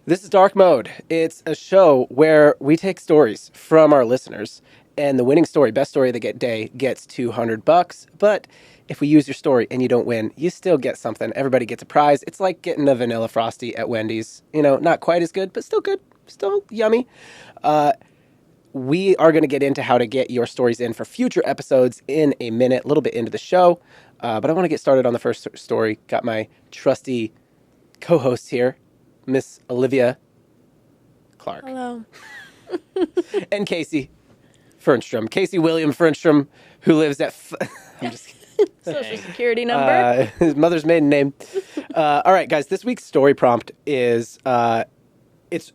This is Dark Mode. It's a show where we take stories from our listeners, and the winning story, best story of the day, gets $200. But if we use your story and you don't win, you still get something. Everybody gets a prize. It's like getting a vanilla Frosty at Wendy's. You know, not quite as good, but still good, still yummy. We are going to get into how to get your stories in for future episodes in a minute, a little bit into the show. But I want to get started on the first story. Got my trusty co-hosts here, Miss Olivia Clark. Hello. And Casey Fernstrom. Casey William Fernstrom, who lives at... I'm just kidding. Social security number. His mother's maiden name. All right, guys, this week's story prompt is... It's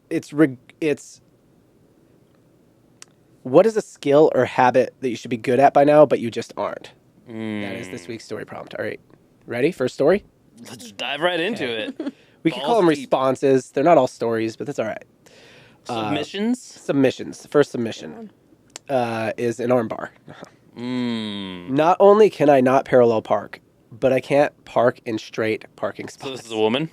what is a skill or habit that you should be good at by now, but you just aren't? That is this week's story prompt. All right. Ready? First story? Let's dive right into it. We could call them responses. They're not all stories, but that's all right. Submissions? Submissions. The first submission is an armbar. Mm. Not only can I not parallel park, but I can't park in straight parking spots. So this is a woman?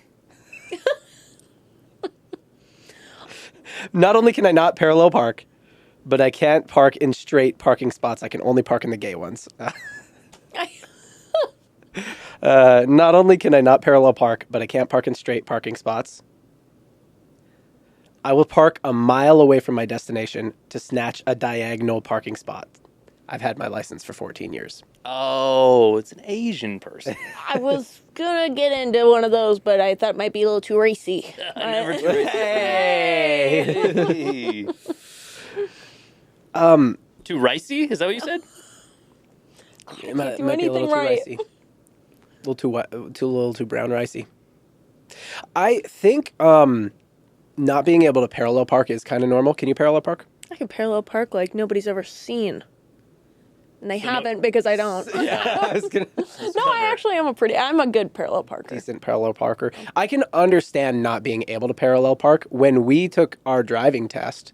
Not only can I not parallel park, but I can't park in straight parking spots. I can only park in the gay ones. Not only can I not parallel park, but I can't park in straight parking spots. I will park a mile away from my destination to snatch a diagonal parking spot. I've had my license for 14 years. Oh, it's an Asian person. I was gonna get into one of those, but I thought it might be a little too racy. I never tried. Hey! Too ricey? Is that what you said? It might do be a anything little right. too ricey. A little too brown ricey. I think not being able to parallel park is kind of normal. Can you parallel park? I can parallel park like nobody's ever seen. And they So no- haven't because I don't. Yeah. I was gonna No, I actually am I'm a good parallel parker. decent parallel parker. I can understand not being able to parallel park. When we took our driving test,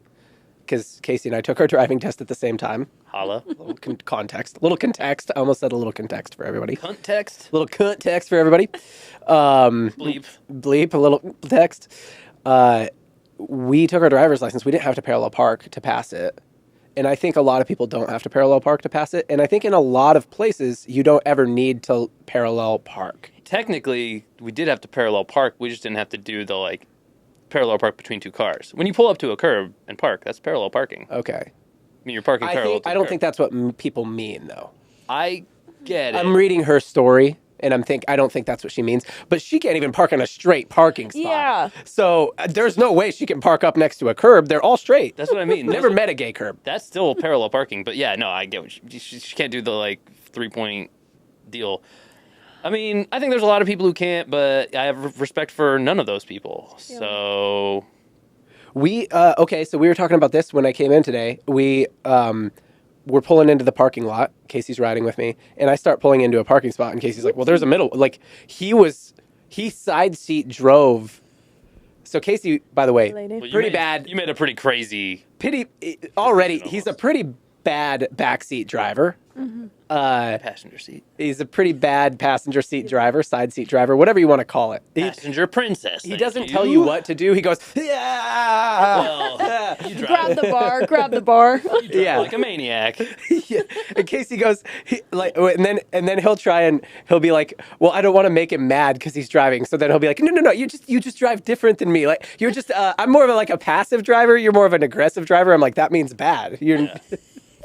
because Casey and I took our driving test at the same time. Holla. Little context. Little context. I almost said a little context for everybody. Context? Little context for everybody. Bleep. Bleep, a little text. We took our driver's license. We didn't have to parallel park to pass it. And I think a lot of people don't have to parallel park to pass it. And I think in a lot of places, you don't ever need to parallel park. Technically, we did have to parallel park. We just didn't have to do the, parallel park between two cars. When you pull up to a curb and park, that's parallel parking. Okay. I mean, you're parking parallel to the I don't curb. think that's what people mean, though. I get it. I'm reading her story, and I don't think that's what she means. But she can't even park in a straight parking spot. Yeah. So there's no way she can park up next to a curb. They're all straight. That's what I mean. Never met a gay curb. That's still parallel parking, but yeah, no, I get what she can't do the 3-point deal. I mean, I think there's a lot of people who can't, but I have respect for none of those people. Yeah. So Okay, so we were talking about this when I came in today. We were pulling into the parking lot. Casey's riding with me, and I start pulling into a parking spot, and Casey's like, well, there's a middle. He side seat drove. So Casey, by the way, Lady. well, you pretty made- bad. You made a pretty crazy. Already, he's a pretty bad backseat driver. Passenger seat. He's a pretty bad passenger seat driver, side seat driver, whatever you want to call it. Passenger princess. He doesn't tell you what to do. He goes, yeah. Well, you Grab drive, the bar. you drive Yeah. like a maniac. Yeah. In case he goes, and then he'll be like, well, I don't want to make him mad because he's driving. So then he'll be like, no, you just drive different than me. Like you're just, I'm more of a passive driver. You're more of an aggressive driver. I'm like, that means bad.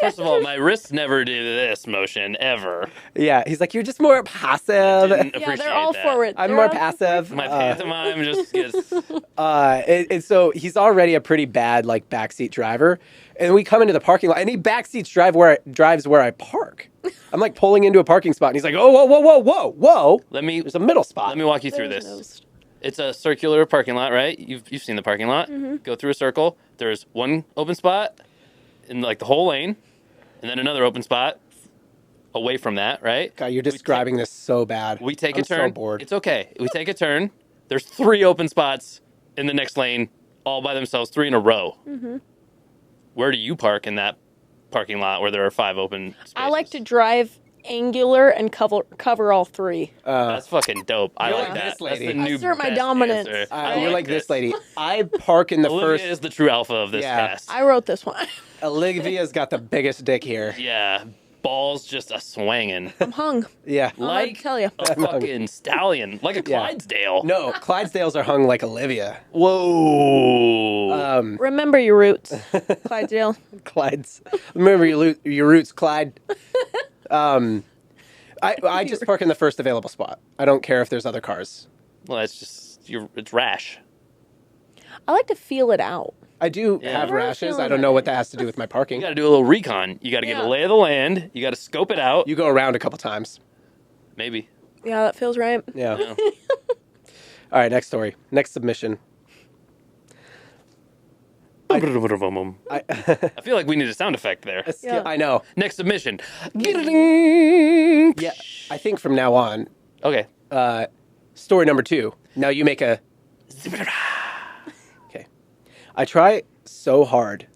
First of all, my wrists never do this motion ever. Yeah. He's like, you're just more passive. Didn't Yeah, appreciate they're all that. for it. I'm They're more all for passive. My pantomime just gets. And so he's already a pretty bad backseat driver. And we come into the parking lot, and he backseats drives where I park. I'm pulling into a parking spot, and he's like, "Oh, whoa! There's a middle spot." Let me walk you through this. It's a circular parking lot, right? You've seen the parking lot. Mm-hmm. Go through a circle. There's one open spot in the whole lane, and then another open spot away from that, right? God, you're describing this so bad. We take I'm a turn. So bored. It's okay. We take a turn. There's 3 open spots in the next lane, all by themselves, 3 in a row. Mm-hmm. Where do you park in that parking lot where there are 5 open spaces? I like to drive angular and cover all three. That's fucking dope. I You're like like that. this lady. That's the new Assert my best dominance. answer. You're like this lady. I park in the Olivia first. is the true alpha of this Yeah. cast. I wrote this one. Olivia's got the biggest dick here. Yeah, balls just a swanging. I'm hung. Yeah. Like tell you. a fucking stallion, like a Yeah. Clydesdale. No, Clydesdales are hung like Olivia. Whoa. Remember your roots, Clydesdale. Clyde's. Remember your roots, Clyde. I just park in the first available spot. I don't care if there's other cars. Well, that's just it's rash. I like to feel it out. I do Yeah. have Where are you rashes. feeling I don't know it? what that has to do with my You parking. got to do a little recon. You got to get Yeah. a lay of the land. You got to scope it out. You go around a couple times. Maybe. Yeah, that feels right. Yeah. Yeah. All right, next story. Next submission. I I, feel like we need a sound effect there. Yeah. I know. Next submission. Yeah, I think from now on, Okay. story number 2. Now you make a... Okay. I try so hard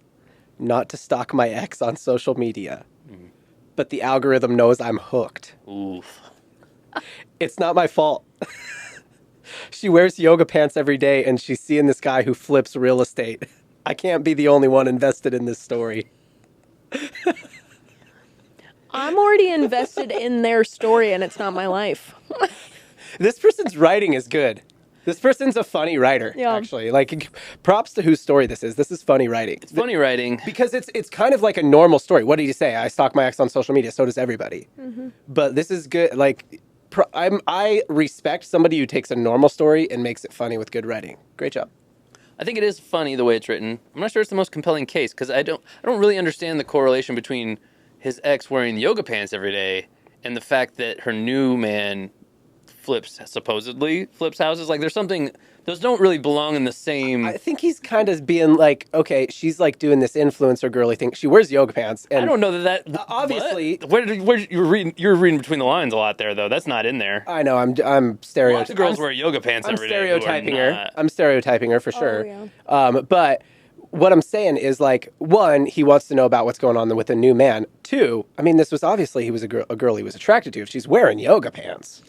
not to stalk my ex on social media, but the algorithm knows I'm hooked. Oof. It's not my fault. She wears yoga pants every day, and she's seeing this guy who flips real estate. I can't be the only one invested in this story. I'm already invested in their story, and it's not my life. This person's writing is good. This person's a funny writer, Yeah. actually. Like, props to whose story this is. This is funny writing. It's funny writing. Because it's kind of like a normal story. What did you say? I stalk my ex on social media. So does everybody. But this is good. Like, I respect somebody who takes a normal story and makes it funny with good writing. Great job. I think it is funny the way it's written. I'm not sure it's the most compelling case because I don't really understand the correlation between his ex wearing yoga pants every day and the fact that her new man supposedly flips houses. Like, there's something, those don't really belong in the same. I think he's kind of being like, okay, she's like doing this influencer girly thing. She wears yoga pants. And I don't know that obviously- what? Where you're reading between the lines a lot there though. That's not in there. I know, I'm Lots of stereotyping. girls wear yoga pants I'm every day. who are stereotyping her. not. I'm stereotyping her for sure. yeah. But what I'm saying is, like, 1, he wants to know about what's going on with a new man. 2, I mean, this was obviously he was a girl he was attracted to. If she's wearing yoga pants,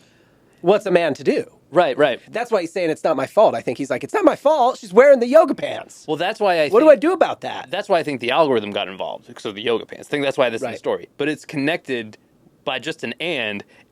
what's a man to do? Right. That's why he's saying it's not my fault. I think he's like, it's not my fault. She's wearing the yoga pants. Well, that's why What do I do about that? That's why I think the algorithm got involved because of the yoga pants. I think that's why this is Right. the story. But it's connected by just an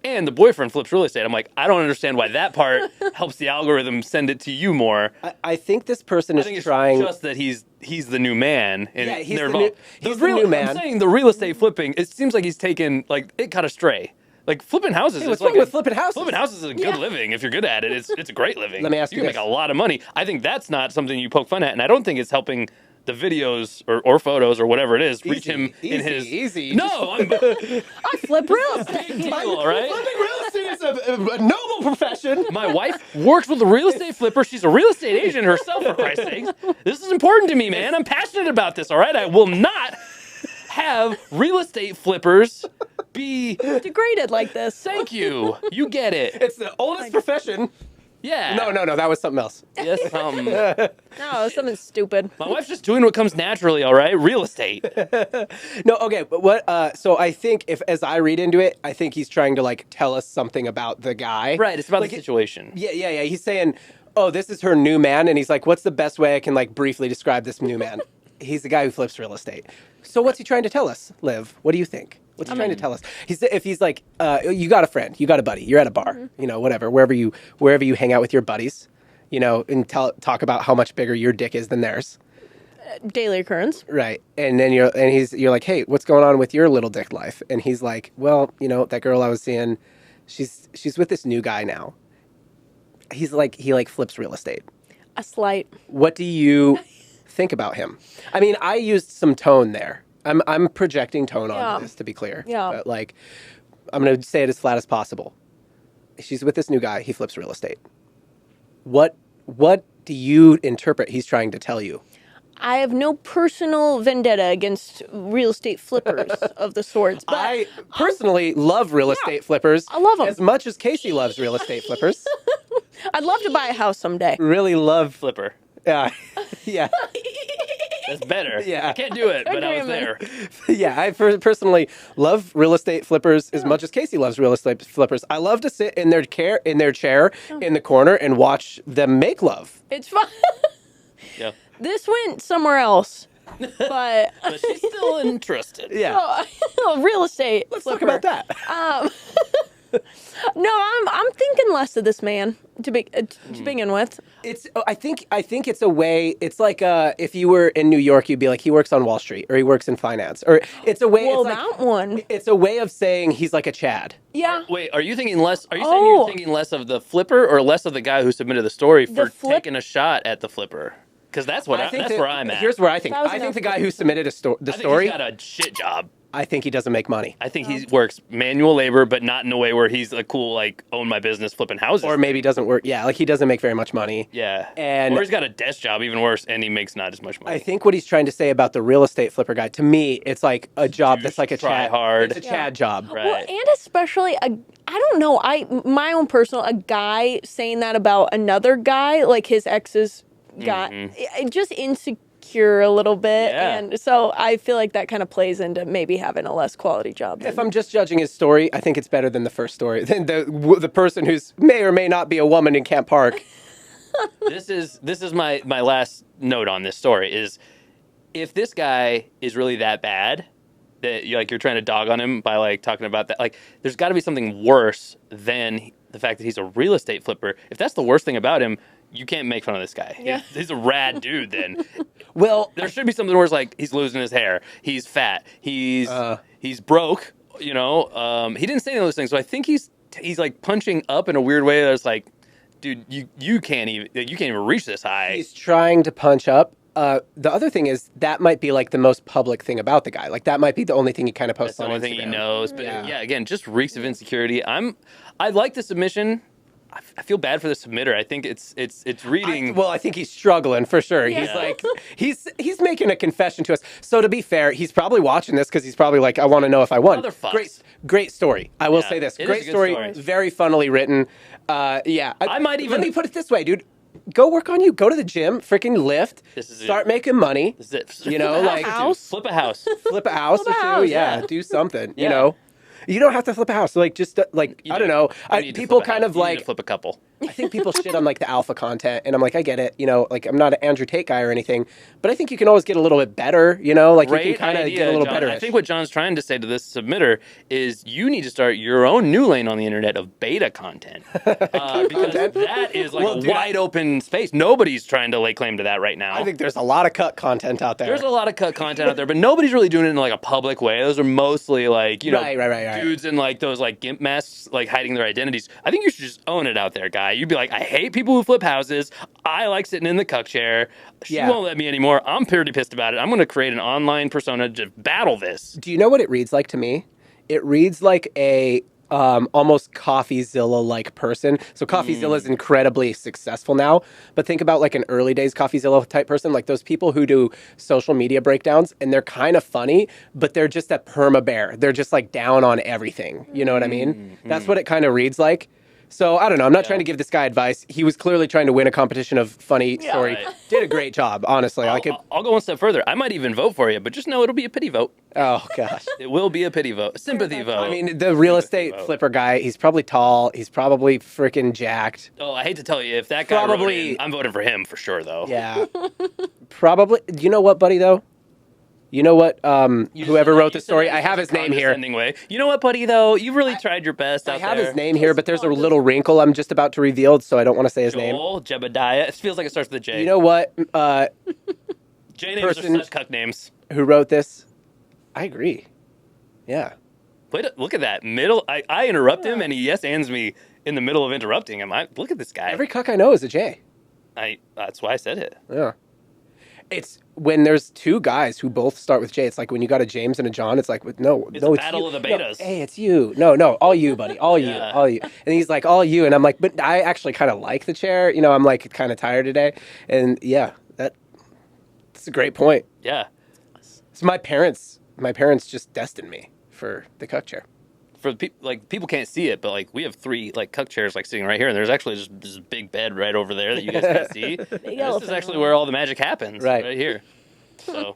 and the boyfriend flips real estate. I'm like, I don't understand why that part helps the algorithm send it to you more. I think this person I is think it's trying. just that he's the new man. And Yeah, he's they're the involved. new- he's the new man. I'm saying the real estate flipping, it seems like he's taken, like, it got astray. Like, flipping houses Hey, what's is like wrong with flipping houses? Flipping houses is a good living. If you're good at it, it's a great living. Let me ask you you can this. make a lot of money. I think that's not something you poke fun at, and I don't think it's helping the videos or photos or whatever it is reach him in his... Easy. No, I'm... I flip real estate. Big deal, all right? Flipping real estate is a noble profession. My wife works with a real estate flipper. She's a real estate agent herself, for Christ's sakes. This is important to me, man. I'm passionate about this, all right? I will not have real estate flippers be... Degraded like this. Thank you. You get it. It's the oldest profession. Yeah. No, that was something else. Yes, No, something stupid. my wife's just doing what comes naturally, all right? Real estate. No, okay, but what? So I think as I read into it, I think he's trying to like tell us something about the guy. Right, it's about Like, the situation. Yeah. He's saying, oh, this is her new man, and he's like, what's the best way I can like briefly describe this new man? He's the guy who flips real estate. So what's he trying to tell us, Liv? What do you think? What's he trying to tell us? If he's like, you got a friend, you got a buddy, you're at a bar, whatever, wherever you hang out with your buddies, and talk about how much bigger your dick is than theirs, Daily occurrence. right? And then you're like, hey, what's going on with your little dick life? And he's like, well, that girl I was seeing, she's with this new guy now. He's like, he like flips real estate. A slight. What do you think about him? I mean, I used some tone there. I'm projecting tone Yeah. onto this, to be clear. Yeah. But like, I'm going to say it as flat as possible. She's with this new guy. He flips real estate. What do you interpret he's trying to tell you? I have no personal vendetta against real estate flippers of the sorts, but I personally love real estate flippers. I love 'em. as much as Casey loves real estate flippers. I'd love to buy a house someday. Really love. Flipper. Yeah. Yeah. That's better. Yeah. I can't do it, but I was there. Agreement. Yeah, I personally love real estate flippers as much as Casey loves real estate flippers. I love to sit in their chair in the corner and watch them make love. It's fun. Yeah. This went somewhere else, but But she's still interested. Yeah. real estate. Let's talk flipper. about that. No, I'm thinking less of this man to begin with. I think it's a way. It's like if you were in New York, you'd be like, he works on Wall Street or he works in finance, or it's a way. Well, it's like, that one. It's a way of saying he's like a Chad. Yeah. Wait, are you thinking less? Are you saying you're thinking less of the flipper or less of the guy who submitted the story for taking a shot at the flipper? Because that's what that's where I'm at. Here's where I think. That was I think enough. the guy who submitted the I think story. he's got a shit job. I think he doesn't make money. I think he works manual labor, but not in a way where he's a cool, like, own my business flipping houses. Or maybe doesn't work. Yeah, like he doesn't make very much money. Yeah. And or he's got a desk job, even worse, and he makes not as much money. I think what he's trying to say about the real estate flipper guy, to me, it's like a job that's like a try Chad. hard. It's a Chad job. Right. Well, and especially I don't know. My own personal a guy saying that about another guy, like his ex's guy, just insecure a little bit, Yeah. and so I feel like that kind of plays into maybe having a less quality job. If I'm just judging his story, I think it's better than the first story. Than the person who's may or may not be a woman in Camp Park. This is my last note on this story is if this guy is really that bad that you're trying to dog on him by like talking about that, like there's got to be something worse than the fact that he's a real estate flipper. If that's the worst thing about him, you can't make fun of this guy. Yeah. He's a rad dude then. Well, There should be something where it's like he's losing his hair, he's fat, he's broke. He didn't say any of those things, so I think he's like punching up in a weird way. That's like, dude, you can't even reach this high. he's trying to punch up. The other thing is that might be like the most public thing about the guy. Like that might be the only thing he kind of posts That's the on only thing he Instagram. knows. But Yeah. yeah, again, just reeks of insecurity. I like the submission. I feel bad for the submitter. I think it's reading. I think he's struggling for sure. Yeah. He's like, he's making a confession to us. So to be fair, he's probably watching this because he's probably like, I want to know if I won. Motherfucks. Great story. I will Yeah, say this. it is Great a good story. story. Very funnily written. Yeah. I might even- Let me put it this way, dude. Go work on you. Go to the gym. Freaking lift. This is Start it. making money. This is it. You know, like house. Flip a house. flip a house Flip a or two. house, Yeah. yeah. Do something. You Yeah. know. You don't have to flip a house. Like just like You I don't know. You need to People flip a kind house. of You need like to flip a couple. I think people shit on like the alpha content, and I'm like, I get it, you know, like I'm not an Andrew Tate guy or anything, but I think you can always get a little bit better, you know, like you Great can kind of idea, get a little John. better. I think what John's trying to say to this submitter is you need to start your own new lane on the internet of beta content. Because that is like Well, a dude, wide open space. Nobody's trying to lay claim to that right now. I think there's a lot of cut content out there. There's a lot of cut content out there, but nobody's really doing it in like a public way. Those are mostly like, Right. dudes in like those like gimp masks, like hiding their identities. I think you should just own it out there, guy. You'd be like, I hate people who flip houses. I like sitting in the cuck chair. She Yeah. won't let me anymore. I'm pretty pissed about it. I'm going to create an online persona to battle this. Do you know what it reads like to me? It reads like a almost CoffeeZilla like person. So CoffeeZilla is incredibly successful now, but think about like an early days CoffeeZilla type person, like those people who do social media breakdowns, and they're kind of funny, but they're just a perma bear. They're just like down on everything. You know what I mean? That's what it kind of reads like. So I don't know. I'm not trying to give this guy advice. He was clearly trying to win a competition of funny story. Right. Did a great job, honestly. I'll go one step further. I might even vote for you, but just know it'll be a pity vote. Oh gosh. It will be a pity vote, a sympathy vote. I mean, the real estate vote. flipper guy, he's probably tall. He's probably freaking jacked. oh, I hate to tell you, if that guy Probably- wrote in, I'm voting for him for sure, though. Yeah. Probably. You know what, buddy, though? You know what? Whoever wrote the story, I have his name here. Way. You know what, buddy? Though you really tried your best. I out have there. his name here, but there's a little wrinkle I'm just about to reveal, so I don't want to say his name. Joel, Jebediah. It feels like it starts with a J. You know what? J names person- are such cuck names. Who wrote this? I agree. Yeah. Look at that middle. I interrupt him, and he yes ands me in the middle of interrupting him. Look at this guy. Every cuck I know is a J. That's why I said it. Yeah. It's when there's two guys who both start with J. It's like when you got a James and a John. It's like no, It's no, a it's battle you. of the No, betas. hey, it's you. No, all you, buddy, all you, Yeah. all you. And he's like, all you, and I'm like, but I actually kind of like the chair. You know, I'm like kind of tired today, and yeah, that's a great point. Yeah. So my parents just destined me for the cuck chair. For people can't see it, but like we have three like cuck chairs like sitting right here, and there's actually just this big bed right over there that you guys can't see. And this is elephant. actually where all the magic happens. Right. Right here. So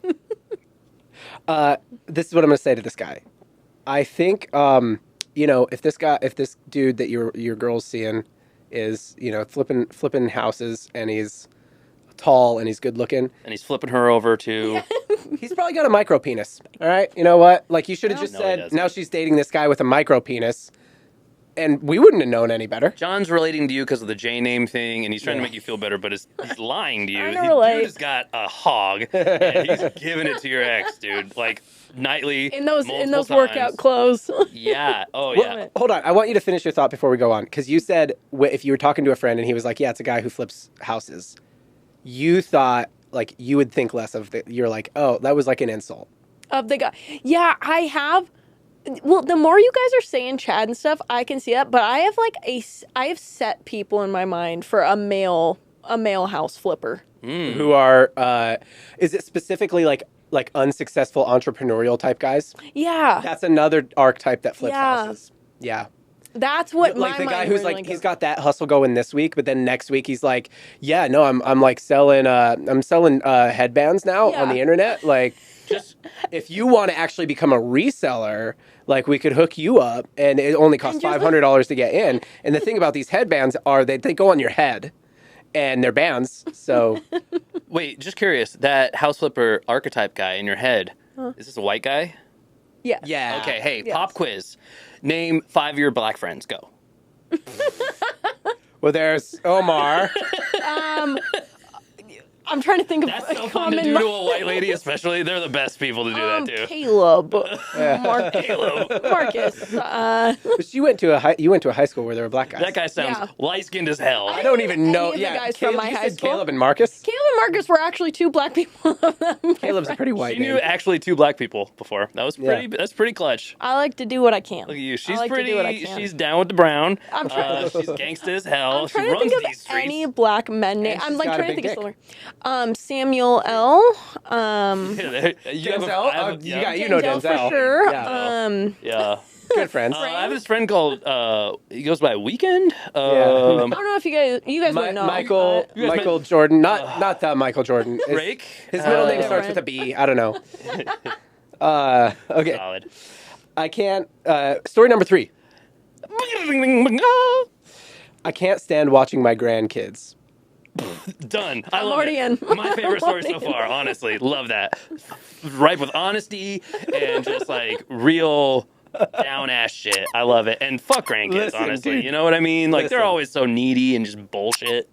This is what I'm going to say to this guy. I think, if this dude that your girl's seeing is, flipping houses and he's tall and he's good looking, and he's flipping her over to. he's probably got a micro penis. All right. You know what? Like you should have just No, he said, doesn't. now she's dating this guy with a micro penis. And we wouldn't have known any better. John's relating to you because of the J name thing, and he's trying to Yeah. make you feel better, but he's lying to you. I He can relate. dude has got a hog, and he's giving it to your ex, dude. Like nightly, In those multiple workout times. clothes. Yeah. Oh Well, yeah. hold on. I want you to finish your thought before we go on. Because you said if you were talking to a friend and he was like, yeah, it's a guy who flips houses. You thought, like, you would think less of it. You're like, oh, that was like an insult. Of the guy. Yeah, I have. Well, the more you guys are saying Chad and stuff, I can see that. But I have I have set people in my mind for a male house flipper. Who are, is it specifically like unsuccessful entrepreneurial type guys? Yeah, That's another archetype that flips Yeah. houses. Yeah. that's what Like my the guy mind who's originally like, he's goes- got that hustle going this week, but then next week he's like, yeah, no, I'm like selling, headbands now on Yeah. the internet. Like, Just if you want to actually become a reseller, like we could hook you up and it only costs And just- $500 to get in. And the thing about these headbands are they go on your head and they're bands. So wait. Just curious. That house flipper archetype guy in your head. Is this a white guy? Yes. yeah. Okay. Hey, Yes. pop quiz. Name 5 of your black friends. Go. Well, there's Omar. I'm trying to think of That's a so fun to common. do to a white lady, especially. They're the best people to do that too. Caleb, Caleb. Marcus. But you went to a high school where there were black guys. That guy sounds Yeah. light-skinned as hell. I don't even Any know. of the Yeah, guys from Caleb, my you high said school. Caleb and Marcus. Caleb and Marcus were actually two black people. Caleb's a pretty white She knew name. actually 2 black people before. That was pretty. Yeah. That's pretty clutch. I like to do what I can. Look at you. I She's like pretty. To do what I can. She's down with the brown. I'm trying- She's gangsta as hell. I'm She trying to runs think of these streets. any black men name. And I'm she's like got a trying to big think of somewhere. Samuel L. You have a- Denzel? I have a- yeah. You know Denzel Denzel. for sure. Yeah. Yeah. Good friends. I have this friend called. He goes by Weekend. I don't know if you guys would know. Michael but- Michael Jordan, not that Michael Jordan. Drake? His middle name starts Different. with a B. I don't know. Okay, Solid. I can't. Story number 3. I can't stand watching my grandkids. Done. I I'm love already it. in. My favorite story so far. Honestly, love that. Ripe with honesty and just like real down ass shit. I love it. And fuck grandkids. Listen, honestly, dude. you know what I mean? Like they're Listen. always so needy and just bullshit.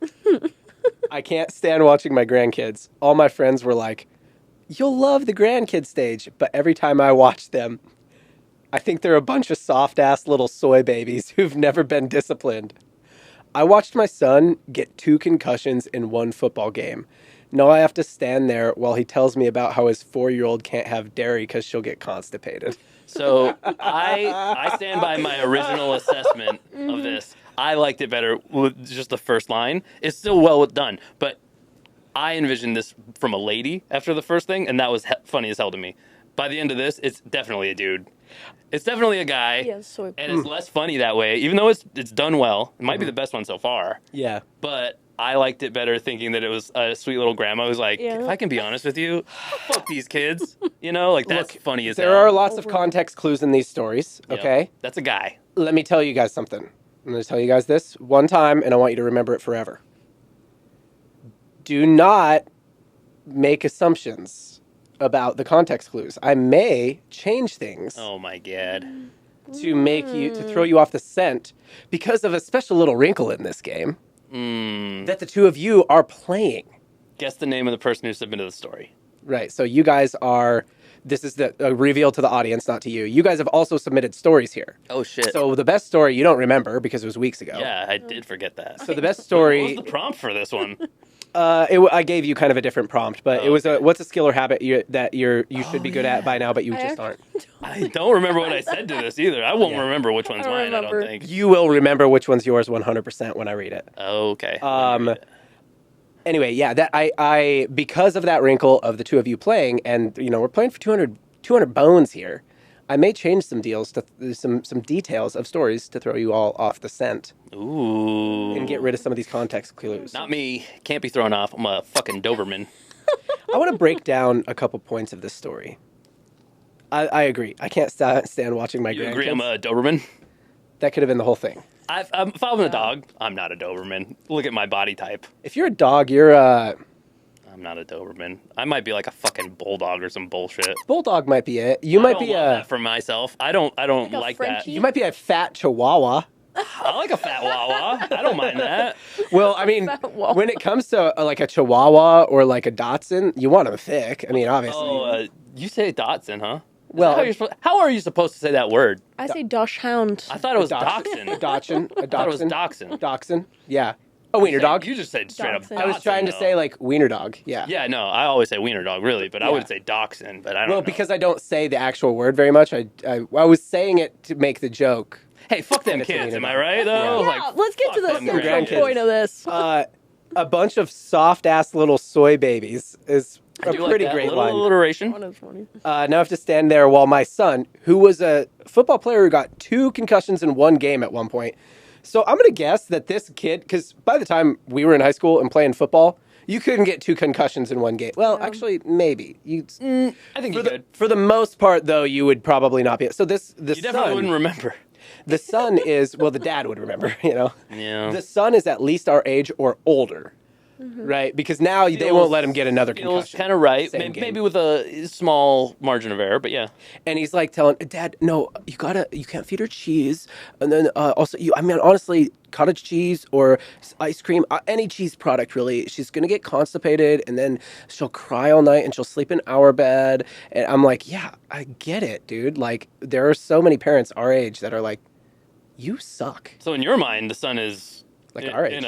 I can't stand watching my grandkids. All my friends were like, "You'll love the grandkid stage," but every time I watch them, I think they're a bunch of soft ass little soy babies who've never been disciplined. I watched my son get 2 concussions in 1 football game. Now I have to stand there while he tells me about how his 4-year-old can't have dairy because she'll get constipated. So I stand by my original assessment of this. I liked it better with just the first line. It's still well done, but I envisioned this from a lady after the first thing, and that was funny as hell to me. By the end of this, it's definitely a dude. It's definitely a guy, Yeah, so and it's less funny that way. Even though it's done well, it might be the best one so far. Yeah. But I liked it better thinking that it was a sweet little grandma who's like, Yeah. if I can be honest with you, fuck these kids. You know, like that's funny as There hell. are lots of context clues in these stories, Yep. okay? That's a guy. Let me tell you guys something. I'm going to tell you guys this one time, and I want you to remember it forever. Do not make assumptions about the context clues. I may change things Oh my god. to throw you off the scent because of a special little wrinkle in this game that the two of you are playing. Guess the name of the person who submitted the story. Right. So you guys are. This is the reveal to the audience, not to you. You guys have also submitted stories here. Oh shit. So the best story you don't remember because it was weeks ago. yeah, I did forget that. So the best What story. was the prompt for this one? I gave you kind of a different prompt, but it was okay. what's a skill or habit that you should be good at by now, but you just aren't. I don't remember what I said to this either. I won't remember which one's I mine. I don't remember. think. You will remember which one's yours 100% when I read it. Okay. Anyway, yeah, that I because of that wrinkle of the two of you playing, and we're playing for 200 bones here. I may change some deals to some details of stories to throw you all off the scent Ooh. and get rid of some of these context clues. Not me. Can't be thrown off. I'm a fucking Doberman. I want to break down a couple points of this story. I agree. I can't stand watching my You grandkids. agree I'm a Doberman? That could have been the whole thing. If I'm a dog, I'm not a Doberman. Look at my body type. If you're a dog, you're a... I'm not a Doberman. I might be like a fucking bulldog or some bullshit. Bulldog might be it. You I might don't be love a... that for myself. I don't Like a like that. Frenchie? You might be a fat Chihuahua. I like a fat Wawa. I don't mind that. Well, I mean, Fat Chihuahua. when it comes to like a Chihuahua or like a Dachshund, you want them thick. I mean, obviously. Oh, you say Dotson, huh? Well, how are you supposed to say that word? I say Dosh Hound. I thought it was A Dachshund. Dachshund. A I thought it was Dachshund. Dachshund. Dachshund. Yeah. A wiener dog. You just said straight up Dachshund. I was Dotson, trying to though. say like wiener dog. Yeah. Yeah, no, I always say wiener dog, really, but I Yeah. would say Dachshund, but I don't Well, know. because I don't say the actual word very much, I was saying it to make the joke. Hey, fuck them It's a kids, wiener am I dog. right, though? Yeah. Yeah, let's get to fuck the them central grandkids. point of this. A bunch of soft ass little soy babies is I a do like pretty that great little line. alliteration. One is funny. Now I have to stand there while my son, who was a football player who got 2 concussions in one game at one point. So I'm going to guess that this kid, because by the time we were in high school and playing football, you couldn't get 2 concussions in one game. Well, actually, maybe. I think you could. For the most part, though, you would probably not be. So the You definitely wouldn't remember. the son is, well, the dad would remember, you know. Yeah. The son is at least our age or older, right? Because now they won't let him get another Feels concussion. kind of right. Same Maybe game. with a small margin of error, but yeah. And he's like telling Dad, no, you can't feed her cheese. And then also, honestly, cottage cheese or ice cream, any cheese product really. She's gonna get constipated, and then she'll cry all night, and she'll sleep in our bed. And I'm like, yeah, I get it, dude. Like, there are so many parents our age that are like, you suck. So in your mind, the son is Like our age.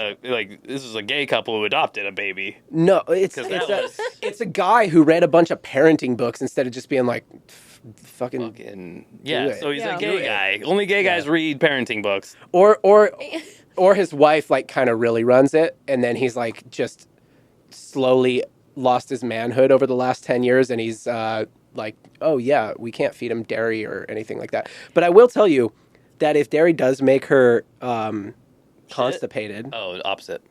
This is a gay couple who adopted a baby. No, it's 'Cause that was- it's a guy who read a bunch of parenting books instead of just being like, fucking Fucking yeah. it. So he's Yeah. a Do gay it. guy. Only gay guys read parenting books. or his wife like kind of really runs it, and then he's like just slowly lost his manhood over the last 10 years, and he's like, oh yeah, we can't feed him dairy or anything like that. But I will tell you that if dairy does make her constipated, Oh, opposite.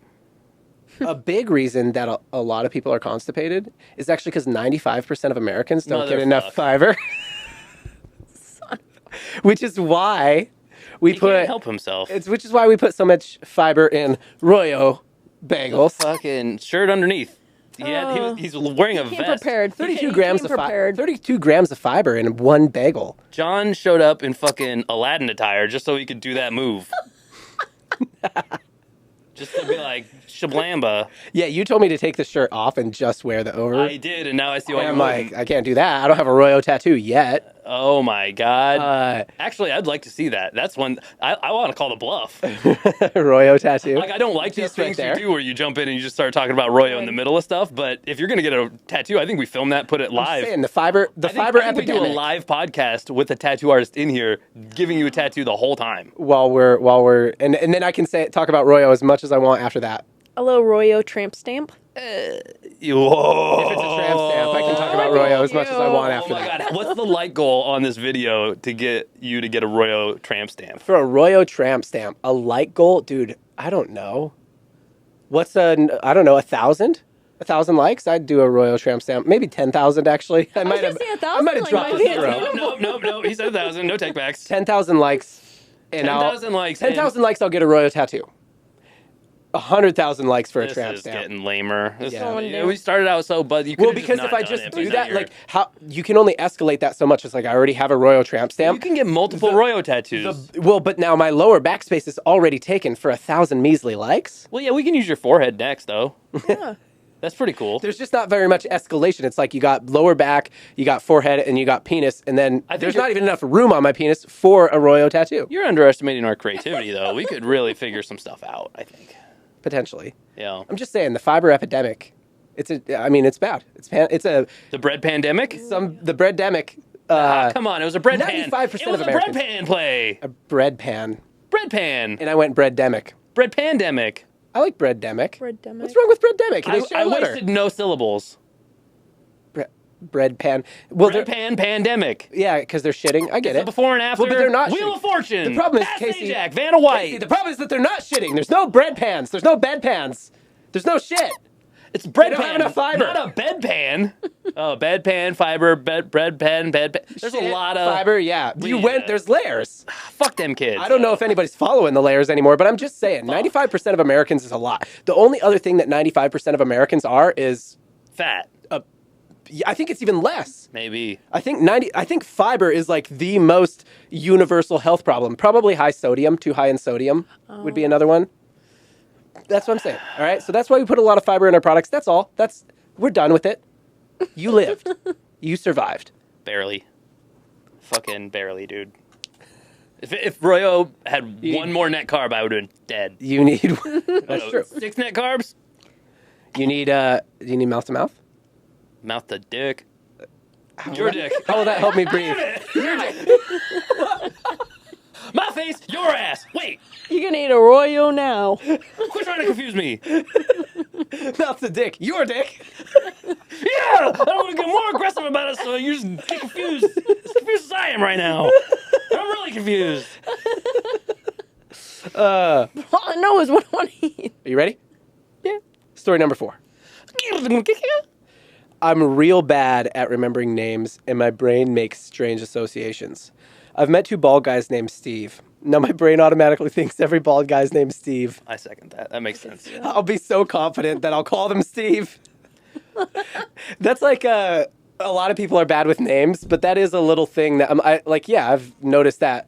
a big reason that a lot of people are constipated is actually because 95% of Americans don't get enough Motherfuck. fiber. Which is why we He put can't help himself. which is why we put so much fiber in Royo bagels. Fucking shirt underneath. Yeah, he's wearing a Came vest. prepared. 32 He grams came of prepared. 32 grams of fiber in one bagel. John showed up in fucking Aladdin attire just so he could do that move. Just to be like, shablamba. Yeah, you told me to take the shirt off and just wear the over. I did, and now I see why And you're I'm like, I can't do that. I don't have a Royo tattoo yet. oh my god. Uh, Actually, I'd like to see that. That's one I want to call the bluff. Royo tattoo. Like, I don't like these Just right things there. you do where you jump in and you just start talking about Royo in the middle of stuff. But if you're gonna get a tattoo, I think we film that, put it live. Saying the fiber I think epidemic. we do a live podcast with a tattoo artist in here, giving you a tattoo the whole time. while we're and then I can talk about Royo as much as I want after that. A little Royo tramp stamp. Whoa. If it's a tramp stamp, I can talk about Royo as much as I want Oh after my that. god! What's the like goal on this video to get you to get a Royo tramp stamp? For a Royo tramp stamp, a like goal, dude, I don't know. What's I don't know, 1,000? 1,000 likes? I'd do a Royo tramp stamp. Maybe 10,000 actually. I might have gonna say I might have 1,000, dropped like, the might be zero. No. He said 1,000. No takebacks. 10,000 likes and 10,000 likes. 10,000 likes, I'll get a Royo tattattoo. 100,000 likes for a This tramp is stamp. getting lamer. This Yeah. we started out so, but you Well, could've because just if not I done just it, do but that, now like how you can only escalate that so much. It's like I already have a Royo tramp stamp. you can get multiple Royo tattoos. Well, but now my lower backspace is already taken for 1,000 measly likes. Well, yeah, we can use your forehead next, though. Yeah. That's pretty cool. There's just not very much escalation. It's like you got lower back, you got forehead, and you got penis, and then I think there's you're- not even enough room on my penis for a Royo tattoo. You're underestimating our creativity, though. We could really figure some stuff out, I think. Potentially. Yeah. I'm just saying the fiber epidemic. It's bad. It's The bread pandemic? the bread-demic. Come on, it was a bread pan. 95% It was of a bread Americans. pan play. A bread pan. Bread pan. And I went bread-demic. Bread pandemic. I like bread-demic. Bread-demic. What's wrong with bread-demic? Can I they share a letter? wasted no syllables. Bread pan. Well, Bread they're- pan pandemic. yeah, because they're shitting. I get The it. before and after. Well, but they're not Wheel shitting. of Fortune. The problem is, Pass Casey- Sajak, Vanna White. See, the problem is that they're not shitting. There's no bread pans. There's no bed pans. There's no shit. It's bread They don't pan, have enough fiber. not a bedpan. Oh, bedpan, fiber, bread pan, bedpan. There's a Shit, lot of fiber. Yeah, there's layers. Fuck them kids. I don't know if anybody's following the layers anymore, but I'm just saying, 95% of Americans is a lot. The only other thing that 95% of Americans are is, Fat, I think it's even less. maybe. I think fiber is like the most universal health problem. Probably high sodium, too high in sodium would be another one. That's what I'm saying. All right, so that's why we put a lot of fiber in our products. That's all. We're done with it. You lived. You survived. Barely. Fucking barely, dude. If Royo had one more net carb, I would have been dead. You need. That's true. 6 net carbs? You need. Do you need mouth to mouth? Mouth to dick. Your dick. How will that help me breathe? My face, your ass. Wait, You're gonna eat a Royo now. quit trying to confuse me. Mouth to dick. Your dick. Yeah, I don't want to get more aggressive about it, so you just get confused. As confused as I am right now. I'm really confused. All I know is what I want to eat. Are you ready? Yeah. Story number 4. I'm real bad at remembering names, and my brain makes strange associations. I've met 2 bald guys named Steve. Now my brain automatically thinks every bald guy's named Steve. I second that. That makes sense. I'll be so confident that I'll call them Steve. That's like a lot of people are bad with names, but that is a little thing that I've noticed that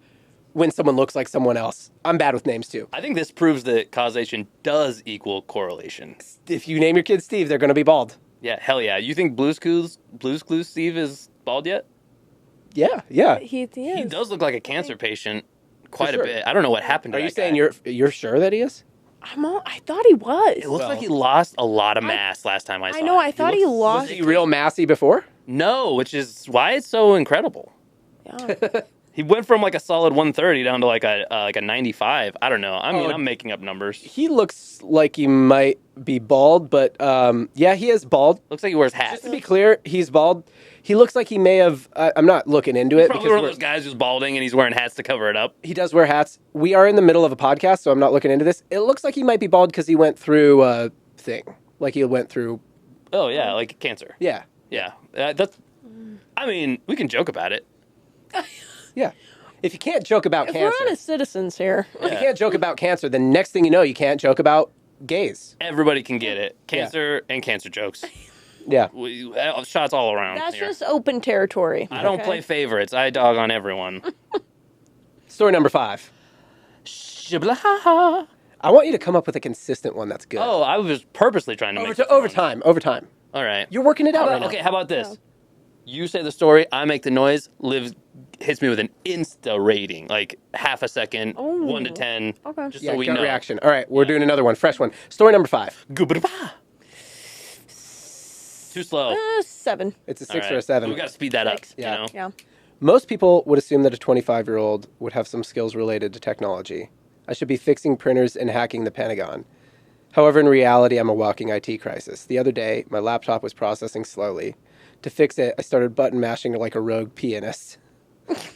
when someone looks like someone else. I'm bad with names too. I think this proves that causation does equal correlation. If you name your kid Steve, they're going to be bald. Yeah, hell yeah. You think Blue's Clues Steve is bald yet? Yeah. He He is. does look like a cancer patient quite sure. a bit. I don't know what happened to Are you that saying guy. you're sure that he is? I thought he was. It looks Well- like he lost a lot of mass last time I saw I know. him. I thought he looks- lost. Was he real massy before? No, which is why it's so incredible. Yeah. He went from like a solid 130 down to like a 95. I don't know. I mean, Oh. I'm making up numbers. He looks like he might be bald, but yeah, he is bald. Looks like he wears Just hats. to be clear, he's bald. He looks like he may have. I'm not looking into it Probably one of because those guys who's balding and he's wearing hats to cover it up. he does wear hats. We are in the middle of a podcast, so I'm not looking into this. It looks like he might be bald because he went through a thing. Like he went through. Oh yeah, like cancer. Yeah. Yeah, that's. I mean, we can joke about it. Yeah. If you can't joke about If we're cancer, honest citizens here. if you can't joke about cancer, the next thing you know, you can't joke about gays. Everybody can get it. Cancer and cancer jokes. Yeah. Shots all around. That's here. just open territory. I don't okay? play favorites. I dog on everyone. Story number 5. Shiblaha. I want you to come up with a consistent one that's good. Oh, I was purposely trying to make this over one. time. All right. You're working it out right now. Okay, how about this? You say the story, I make the noise, Liv hits me with an insta rating, like half a second, Oh. 1 to 10, Okay. just Yeah, so we gut know. reaction. All right, we're doing another one, fresh one. Story number 5. Goobadaba. Too slow. 7. It's a All 6 or right. a 7. We got to speed that up. Six. Yeah. You know? Yeah. Most people would assume that a 25-year-old would have some skills related to technology. I should be fixing printers and hacking the Pentagon. However, in reality, I'm a walking IT crisis. The other day, my laptop was processing slowly. To fix it, I started button mashing like a rogue pianist.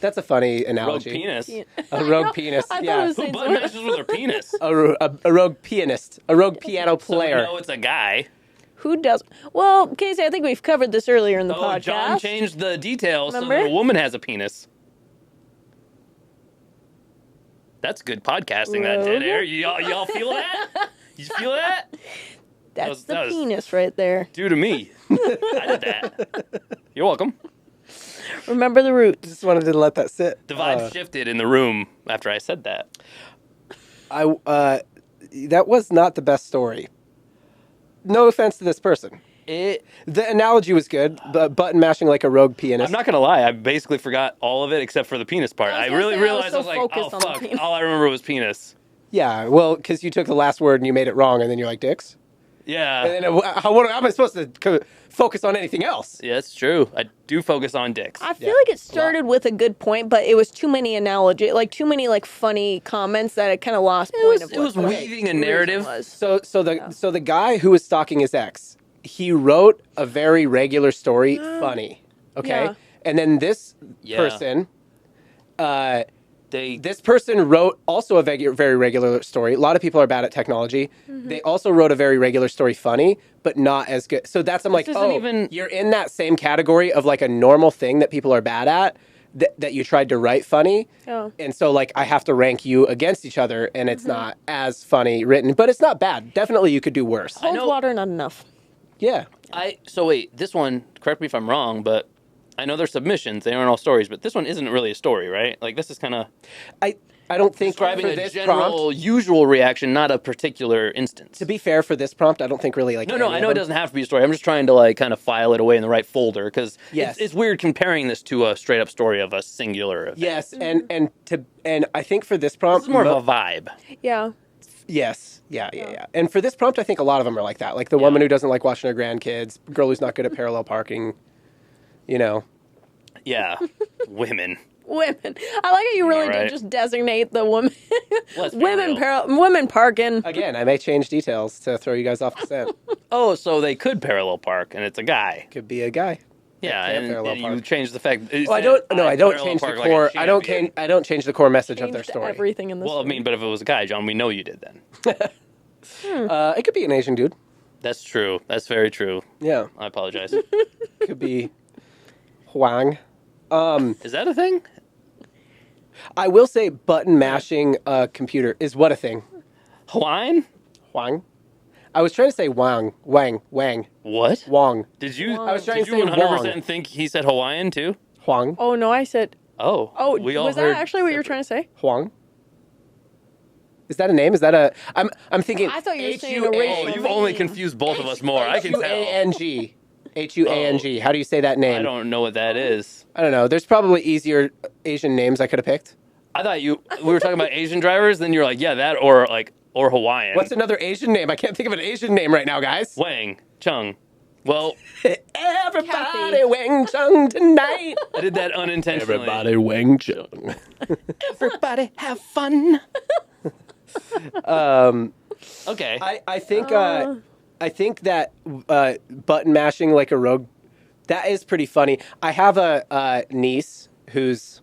That's a funny Rogue analogy. penis. A rogue pianist. I thought Yeah. it was Who saying button mashes with their penis? A rogue pianist. A rogue piano So we player. know it's a guy. Who does? Well, Casey, I think we've covered this earlier in the Oh, podcast. John changed the details so Remember? that a woman has a penis. That's good podcasting, that dead air. Y'all feel that? You feel that? That's that the was- penis right there. Due to me. I did that. You're welcome. Remember the roots. Just wanted to let that sit. The vibe shifted in the room after I said that. That was not the best story. No offense to this person. The analogy was good, but button mashing like a rogue pianist. I'm not gonna lie, I basically forgot all of it except for the penis part. I was I gonna really say, I was realized so I was like, oh focused on the fuck, penis. all I remember was penis. Yeah, well, because you took the last word and you made it wrong, and then you're like, dicks? Yeah. And then how am I supposed to focus on anything else? Yeah, it's true. I do focus on dicks. I feel like it started with a good point, but it was too many analogy, like too many like funny comments that it kind of lost point of It what was the weaving a reason narrative. was. So the guy who was stalking his ex, he wrote a very regular story, funny, okay? Yeah. And then this Yeah. person Did This person wrote also a very regular story. A lot of people are bad at technology. They also wrote a very regular story funny, but not as good. So I'm like, you're in that same category of like a normal thing that people are bad at that you tried to write funny. Oh. And so like I have to rank you against each other and it's not as funny written, but it's not bad. Definitely you could do worse. Cold water, not enough. Yeah. So wait, this one, correct me if I'm wrong, but I know they're submissions, they aren't all stories, but this one isn't really a story, right? Like this is kind of I don't think describing for a this general, prompt, usual reaction, not a particular instance. to be fair for this prompt, I don't think really like No, any I of know it them. doesn't have to be a story. I'm just trying to like kind of file it away in the right folder because Yes. it's weird comparing this to a straight up story of a singular event. Yes, and I think for this prompt, This is more of a vibe. Yeah. yes, yeah. And for this prompt, I think a lot of them are like that. Like the woman who doesn't like watching her grandkids, girl who's not good at parallel parking. You know, Yeah, women. Women. I like how you really Right. did just designate the woman. Let's be women real. women parking. again, I may change details to throw you guys off the scent. Oh, so they could parallel park, and it's a guy. Could be a guy. Yeah, can't and parallel you park. change the fact. Well, I don't change the core. I don't change the core message of their Changed story. everything in this. Well, I mean, but if it was a guy, John, we know you did then. It could be an Asian dude. That's true. That's very true. Yeah, I apologize. could be Huang. Is that a thing? I will say button mashing a computer is what a thing. Hawaiian? Huang. I was trying to say Wang. What? Wong. Did you? I was trying did to you say 100% Wong. think he said Hawaiian too? Huang. Oh no, I said. Oh. Oh, we all was that heard actually what you were trying to say? Huang. Is that a name? Is that a? I'm thinking. I thought you were saying H-U-A- a racial Oh, you've name. only confused both of us more. I can tell. H-U-A-N-G. H-U-A-N-G. How do you say that name? I don't know what that is. I don't know. There's probably easier Asian names I could have picked. I thought we were talking about Asian drivers, then you're like, yeah, that or Hawaiian. What's another Asian name? I can't think of an Asian name right now, guys. Wang, Chung. Well, Everybody Kathy. Wang Chung tonight. I did that unintentionally. Wang Chung. Everybody have fun. Okay. I think that button mashing like a rogue, that is pretty funny. I have a niece who's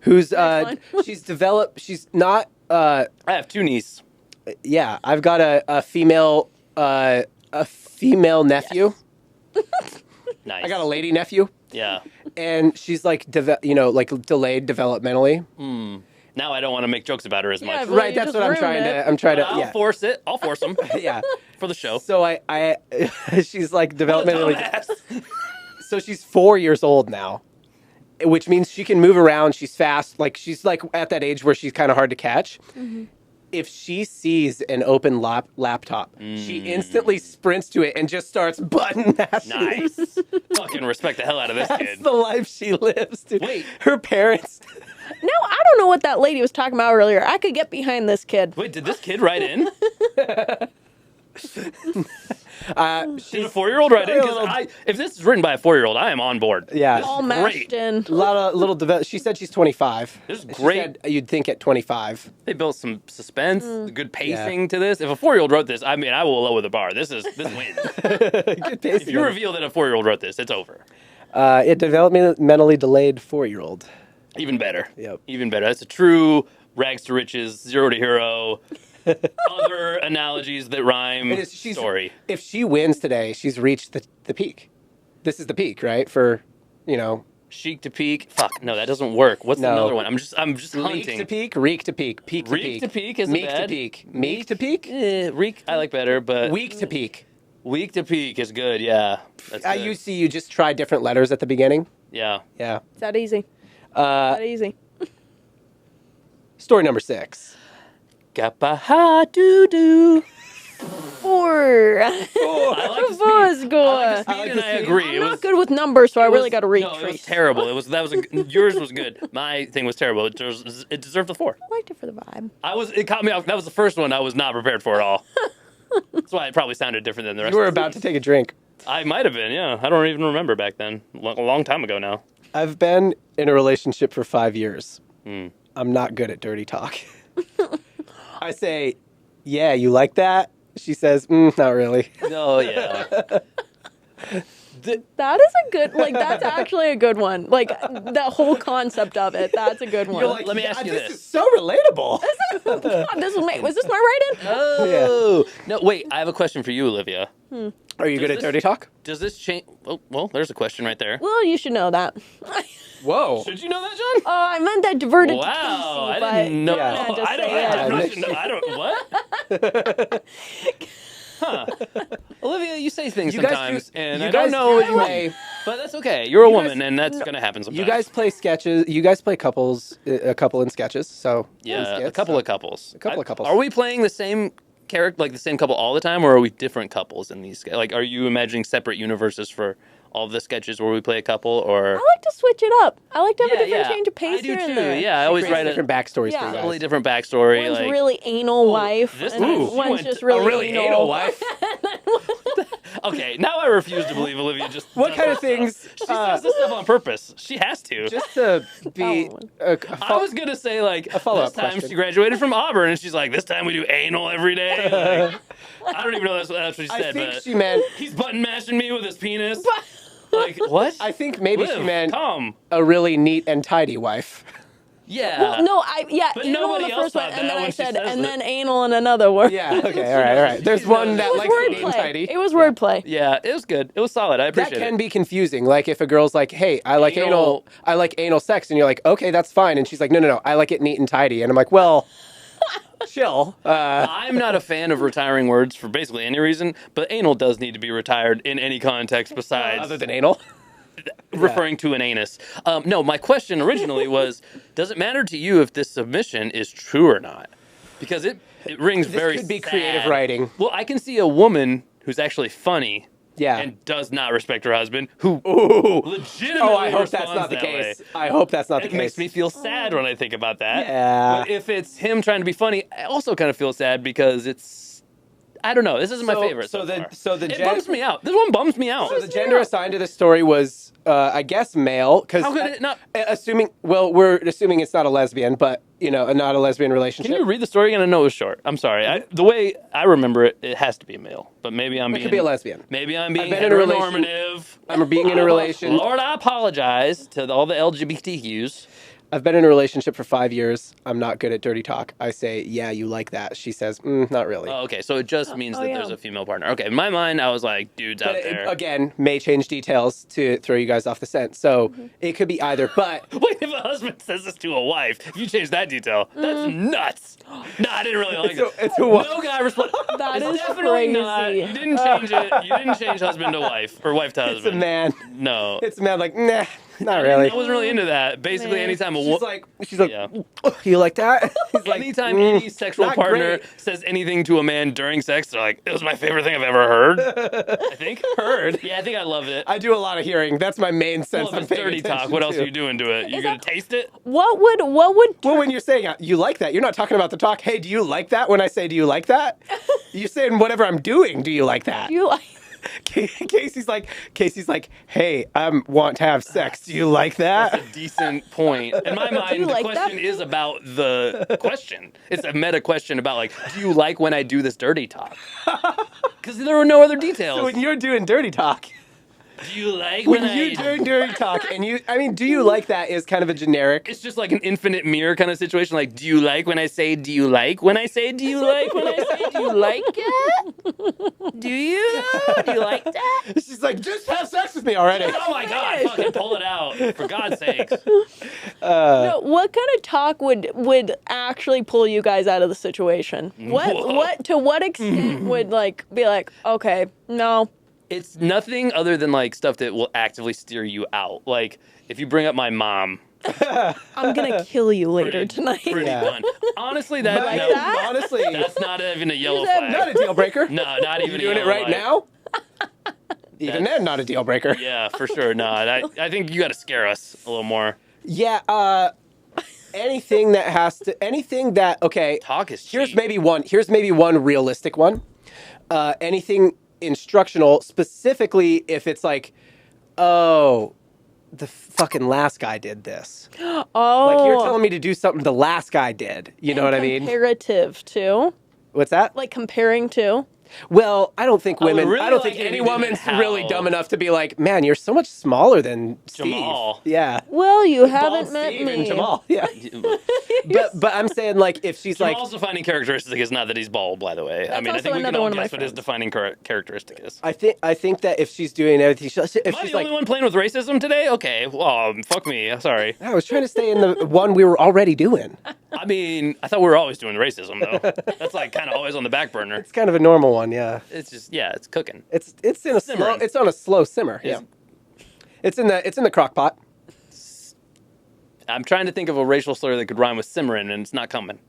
who's That's she's not I have two nieces. yeah, I've got a female nephew. Nice. I got a lady nephew, Yeah. and she's like delayed developmentally. Now I don't want to make jokes about her as Yeah, much. Well, Right, you that's just what I'm ruined trying it. to. I'm trying to. I'll Yeah, force it. I'll force them yeah. for the show. So I she's like developmentally. Dumbass. So she's 4 years old now, which means she can move around. She's fast. Like she's like at that age where she's kind of hard to catch. If she sees an open laptop, she instantly sprints to it and just starts button mashing. Nice. Fucking respect the hell out of this That's kid. the life she lives, dude. Wait. Her parents. No, I don't know what that lady was talking about earlier. I could get behind this kid. Wait, did this kid write in? Did a 4-year-old write in? 'Cause if this is written by a 4-year-old, I am on board. Yeah. This is All great. mashed in. A lot of little She said she's 25. This is She great. said you'd think at 25. They built some suspense, good pacing to this. If a 4-year-old wrote this, I mean, I will lower the bar. This wins. Good pacing. If you reveal that a 4-year-old wrote this, it's over. It developmentally delayed 4-year-old. Even better. Yep. Even better. That's a true rags to riches, zero to hero, other analogies that rhyme story. If she wins today, she's reached the peak. This is the peak, right? For, Chic to peak. Fuck, no, that doesn't work. What's No. another one? I'm just leak hunting. to peak, reek to peak, peak to Reek peak. to peak isn't meek bad. to peak. Meek to peak? Reek, I like better, but Weak to peak. weak to peak is good. Yeah, that's good. You just try different letters at the beginning. Yeah. Yeah. It's that easy. That easy. Story number 6. Gapaha doo doo. 4. I like the speed. 4 is good. I like the speed, and I agree. I'm not good with numbers, so I really got to read. No, it was terrible. Yours was good. My thing was terrible. It deserved the 4. I liked it for the vibe. It caught me off. That was the first one I was not prepared for at all. That's why it probably sounded different than the rest. You were of the about to take a drink. I might have been, yeah. I don't even remember back then. A long time ago now. I've been in a relationship for 5 years. Hmm. I'm not good at dirty talk. I say, yeah, you like that? She says, not really. Oh, yeah. That is a good, like, that's actually a good one. Like, that whole concept of it, that's a good one. You're like, Let me ask you this this. is so relatable. Was this my write-in? Oh no! Wait, I have a question for you, Olivia. Are you good at dirty talk? Does this change? Oh, well, there's a question right there. Well, you should know that. Whoa. Should you know that, John? Oh, I meant that diverted to Casey, Wow, I but didn't know. yeah, just I don't. say it. I don't. What? Huh? Olivia, you say things You guys sometimes, and you I don't guys know what you play- mean. But that's okay. You're a You woman, guys- and that's gonna happen sometimes. You guys play sketches. You guys play couples, a couple in sketches. So yeah, skits, a couple so- of couples. A couple of couples. Are we playing the same character, like the same couple all the time, or are we different couples in these? Like, are you imagining separate universes for all of the sketches where we play a couple, or? I like to switch it up. I like to have a different change of pace I do here too. and there. Yeah, I always Creates write different a backstories Yeah. for you guys. totally different backstory. One's like really anal wife, this and time then she one's went just a really, a really anal wife. Okay, now I refuse to believe Olivia just. What does kind of this stuff. things? She does this stuff on purpose. She has to. Just to be. I was gonna say like follow-up this time question. she graduated from Auburn, and she's like, this time we do anal every day. Like, I don't even know that's what she I said, think but she meant. he's button mashing me with his penis. Like what? I think maybe Liv, she meant calm. a really neat and tidy wife. Yeah. Well, no, but nobody anal in the else first one, thought and that then I when she said, says and it. then anal in another word. Yeah. Okay. All right. There's one that It was likes it neat and wordplay. tidy. It was wordplay. Yeah, it was good. It was solid. I That appreciate can it. be confusing. Like if a girl's like, "Hey, I like Anal. anal sex," and you're like, "Okay, that's fine," and she's like, "No, I like it neat and tidy," and I'm like, "Well, chill." I'm not a fan of retiring words for basically any reason, but anal does need to be retired in any context besides Other than anal. referring to an anus. No, my question originally was, does it matter to you if this submission is true or not? Because it rings This very could be sad. creative writing. Well, I can see a woman who's actually funny Yeah. and does not respect her husband, who Ooh. legitimately Oh, I hope responds that's not the that case. way. I hope that's not the It case. makes me feel sad when I think about that. Yeah. But if it's him trying to be funny, I also kind of feel sad because it's, I don't know. This isn't my favorite. So the it bums me out. This one bums me out. So the gender assigned to this story was, I guess, male. Because How could it not? we're assuming it's not a lesbian, but not a lesbian relationship. Can you read the story again? I know it was short. I'm sorry. The way I remember it, it has to be a male. But maybe I'm It being. could be a lesbian. Maybe I'm being been in a heteronormative. I'm being in a relation. Lord, I apologize to all the LGBTQs. I've been in a relationship for 5 years. I'm not good at dirty talk. I say, yeah, you like that. She says, not really. Oh, okay, so it just means that yeah. there's a female partner. Okay, in my mind, I was like, dudes out But there. again, may change details to throw you guys off the scent. So it could be either. But Wait, if a husband says this to a wife, if you change that detail, that's nuts. No, I didn't really like it. it's a what? No guy responded. That It's is definitely not. crazy. You didn't change it. You didn't change husband to wife or wife to husband. It's a man. No. It's a man. Like, nah, not really. I wasn't really into that. Basically, Man. anytime a She's woman. like, Yeah. you like that? He's like, Anytime any sexual not partner great. says anything to a man during sex, they're like, it was my favorite thing I've ever heard. I think. Heard. Yeah, I think I love it. I do a lot of hearing. That's my main sense. Well, if I'm it's paying dirty talk, attention what else to. are you doing to it? You're going to taste it? What would Well, when you're saying you like that, you're not talking about the talk. Hey, do you like that? When I say, do you like that? You're saying whatever I'm doing. Do you like that? you like? Casey's like, hey, I want to have sex. Do you like that? That's a decent point. In my mind, you the like question that? is about the question. It's a meta question about, like, do you like when I do this dirty talk? Because there were no other details. So when you're doing dirty talk, do you like when when you're doing dirty talk, and do you like that is kind of a generic. It's just like an infinite mirror kind of situation. Like, do you like when I say, do you like when I say, do you like when I say, do you like it? Do you? Do you like that? She's like, just have sex with me already. Oh my God, fucking pull it out. For God's sakes. No, what kind of talk would actually pull you guys out of the situation? What to what extent would be like, okay, no. It's nothing other than like stuff that will actively steer you out. Like, if you bring up my mom, I'm gonna kill you later tonight. pretty Yeah. done. Honestly, that, Like no, that? Honestly, that's not even a yellow said flag. not a deal breaker. No, not even You're doing a it yellow right flag. now. Even then, not a deal breaker. Yeah, for sure. No, I think you got to scare us a little more. Yeah. Anything that okay. Talk is cheap. Here's maybe one realistic one. Anything instructional, specifically if it's like, oh, the fucking last guy did this. Oh, Like you're telling me to do something the last guy did. You know what I mean? Comparative to, What's that? like comparing to. Well, I don't think I would women. really I don't like think it if any he didn't woman's really howl. dumb enough to be like, "Man, you're so much smaller than Steve." Jamal. Yeah. Well, you Bald haven't met Steve me. and Jamal. Yeah. But I'm saying like if she's like, Jamal's defining characteristic is not that he's bald, by the way. I That's mean, I also think we can another all one of my guess what his friends. defining characteristic is. I think that if she's doing everything, if Am I she's the like, only one playing with racism today? Okay, well, fuck me. Sorry. I was trying to stay in the one we were already doing. I mean, I thought we were always doing racism though. That's like kind of always on the back burner. It's kind of a normal one, yeah. It's just it's cooking. It's in a slow. Simmering. It's on a slow simmer. Yeah. It's in the crock pot. I'm trying to think of a racial slur that could rhyme with simmering, and it's not coming.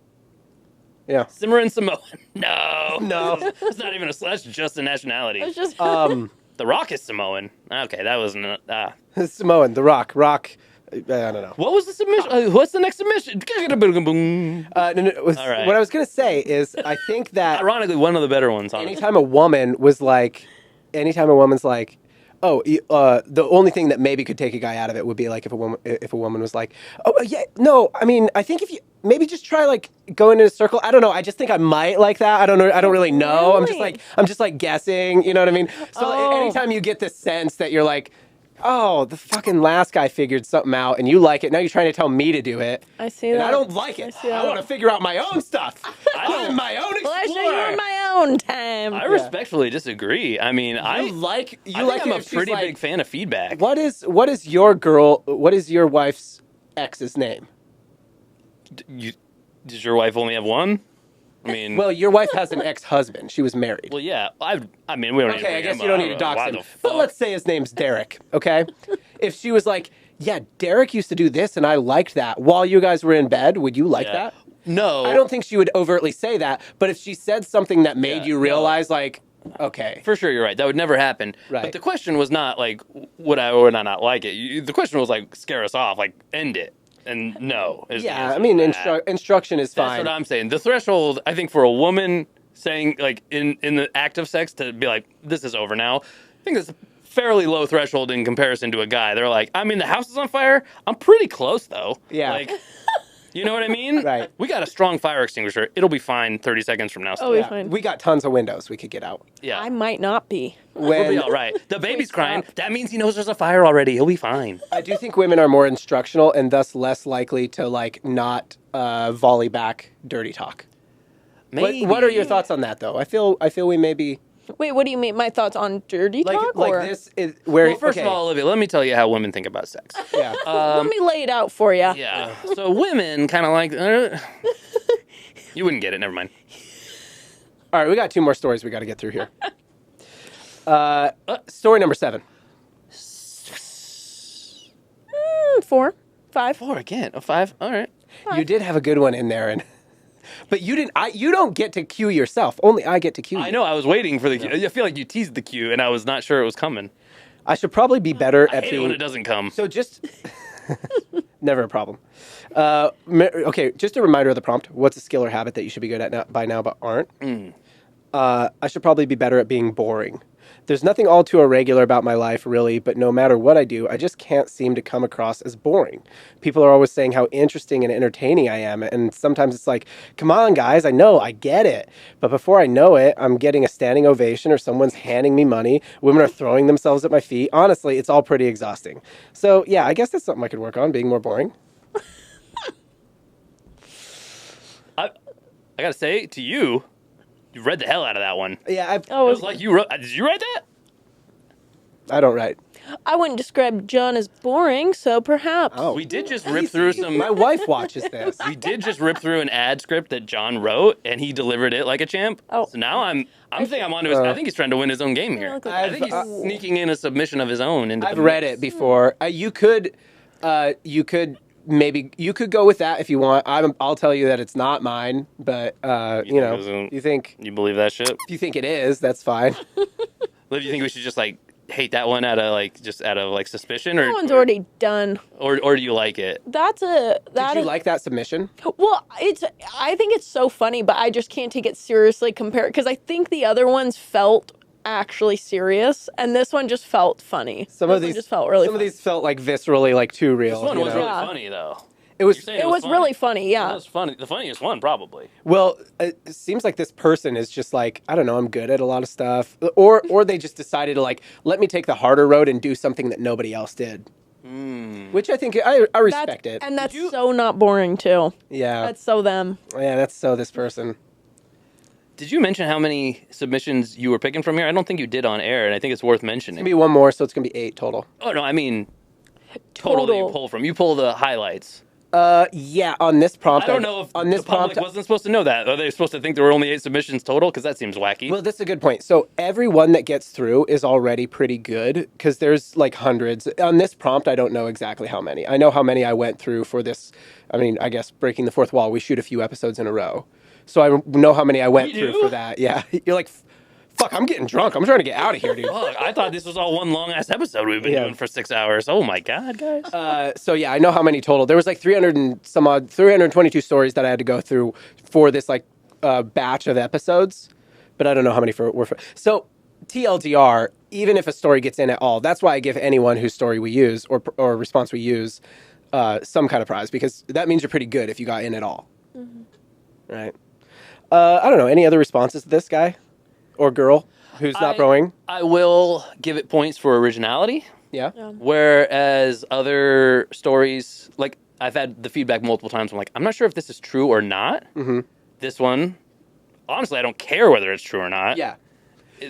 Yeah. Cimarron Samoan. No. No. It's not even a slash, just a nationality. It's just The Rock is Samoan. Okay, that wasn't. Samoan, The Rock. I don't know. What was the submission? What's the next submission? No, All right. What I was gonna say is, I think that Ironically, one of the better ones. Honestly. anytime a woman's like, oh, the only thing that maybe could take a guy out of it would be like if a woman was like, oh yeah, no, I mean, I think if you maybe just try like going in a circle. I don't know. I just think I might like that. I don't know. I don't really know. Really? I'm just like guessing. You know what I mean? So Oh. anytime you get the sense that you're like, oh, the fucking last guy figured something out and you like it. Now you're trying to tell me to do it. I see And that. I don't like it. see I that. want to figure out my own stuff. I'm my own explorer. Well, I show you on my own time. I respectfully disagree. I mean, I like think I'm a pretty big fan of feedback. What is your wife's ex's name? Does your wife only have one? I mean, Well, your wife has an ex-husband. She was married. well, yeah. I mean, we don't. need to Okay, I bring guess him you don't up. need to dox Why him. the But fuck? let's say his name's Derek, okay? If she was like, yeah, Derek used to do this and I liked that while you guys were in bed, would you like Yeah. that? No, I don't think she would overtly say that, but if she said something that made Yeah, you no. realize, like, okay. For sure, you're right. That would never happen. Right. But the question was not like, would I or would I not like it? The question was like, scare us off, like, end it. And no. is the Yeah, answer I mean, to that. instruction is That's fine. what I'm saying. The threshold, I think, for a woman saying, like, in the act of sex to be like, this is over now, I think it's a fairly low threshold in comparison to a guy. They're like, I mean, the house is on fire. I'm pretty close, though. Yeah. Like, you know what I mean? Right. We got a strong fire extinguisher. It'll be fine 30 seconds from now. Oh, Still. yeah. Fine. We got tons of windows we could get out. Yeah. I might not be. We'll be all right. The baby's crying. That means he knows there's a fire already. He'll be fine. I do think women are more instructional and thus less likely to like not volley back dirty talk. Maybe. What are your thoughts on that though? I feel we may be Wait, what do you mean? My thoughts on dirty talk? or? this is where Well, first okay, of all, Olivia, let me tell you how women think about sex. yeah. Let me lay it out for you. Yeah. So women kind of like. You wouldn't get it. Never mind. All right, we got two more stories we got to get through here. Story number 7. 4, 5. 4 again. Oh, 5. All right. You did have a good one in there, and but you didn't. You don't get to cue yourself. Only I get to cue. I know. I was waiting for the cue. I feel like you teased the cue, and I was not sure it was coming. I should probably be better I at hate it being. when it doesn't come. So just never a problem. Okay, just a reminder of the prompt. What's a skill or habit that you should be good at by now but aren't? I should probably be better at being boring. There's nothing all too irregular about my life, really, but no matter what I do, I just can't seem to come across as boring. People are always saying how interesting and entertaining I am, and sometimes it's like, come on, guys, I know, I get it. But before I know it, I'm getting a standing ovation or someone's handing me money. Women are throwing themselves at my feet. Honestly, it's all pretty exhausting. So, yeah, I guess that's something I could work on, being more boring. I gotta say to you, you read the hell out of that one. Yeah, It was like you wrote. Did you write that? I don't write. I wouldn't describe John as boring, so perhaps. Oh. We did just rip through some. My wife watches this. We did just rip through an ad script that John wrote, and he delivered it like a champ. Oh. So now I'm thinking I'm onto his. I think he's trying to win his own game here. look at I think he's sneaking in a submission of his own. Into I've the read mix. it before. You could maybe you could go with that if you want. I'll tell you that it's not mine, but think it isn't? you think You believe that shit? if you think it is, that's fine. Liv, you think we should just like hate that one out of suspicion, or That one's already done. or do you like it? That's Did you like that submission? Well, I think it's so funny, but I just can't take it seriously compared because I think the other ones felt actually serious, and this one just felt funny. Some This of one these just felt really. Some of funny. these felt like viscerally like too real. This one you was know? really Yeah. funny though. It was You're saying It was funny. really funny, yeah. That was funny. The funniest one, probably. well. It seems like this person is just like, I don't know. I'm good at a lot of stuff, or they just decided to like let me take the harder road and do something that nobody else did. Which I think I respect it. And that's so not boring, too. Yeah, That's so them. yeah. That's so this person. Did you mention how many submissions you were picking from here? I don't think you did on air, and I think it's worth mentioning. It's gonna be one more, so it's gonna be 8 total. Oh no, I mean total that you pull from. You pull the highlights. Yeah. On this prompt, I don't know if on this the public prompt, wasn't supposed to know that. Are they supposed to think there were only 8 submissions total? Because that seems wacky. well, that's a good point. So every one that gets through is already pretty good because there's like hundreds. On this prompt, I don't know exactly how many. I know how many I went through for this. I mean, I guess breaking the fourth wall. We shoot a few episodes in a row, so I know how many I went We through do? for that. Yeah, you're like, fuck, I'm getting drunk. I'm trying to get out of here, dude. Fuck, I thought this was all one long ass episode we've been doing for 6 hours. Oh my god, guys. So yeah, I know how many total. There was like 300 and some odd, 322 stories that I had to go through for this like batch of episodes, but I don't know how many were for. So TLDR, even if a story gets in at all, that's why I give anyone whose story we use or response we use some kind of prize because that means you're pretty good if you got in at all. Right. I don't know. Any other responses to this guy or girl who's not growing? I will give it points for originality. Yeah. Whereas other stories, like I've had the feedback multiple times, I'm like, I'm not sure if this is true or not. Mm-hmm. This one, honestly, I don't care whether it's true or not. Yeah.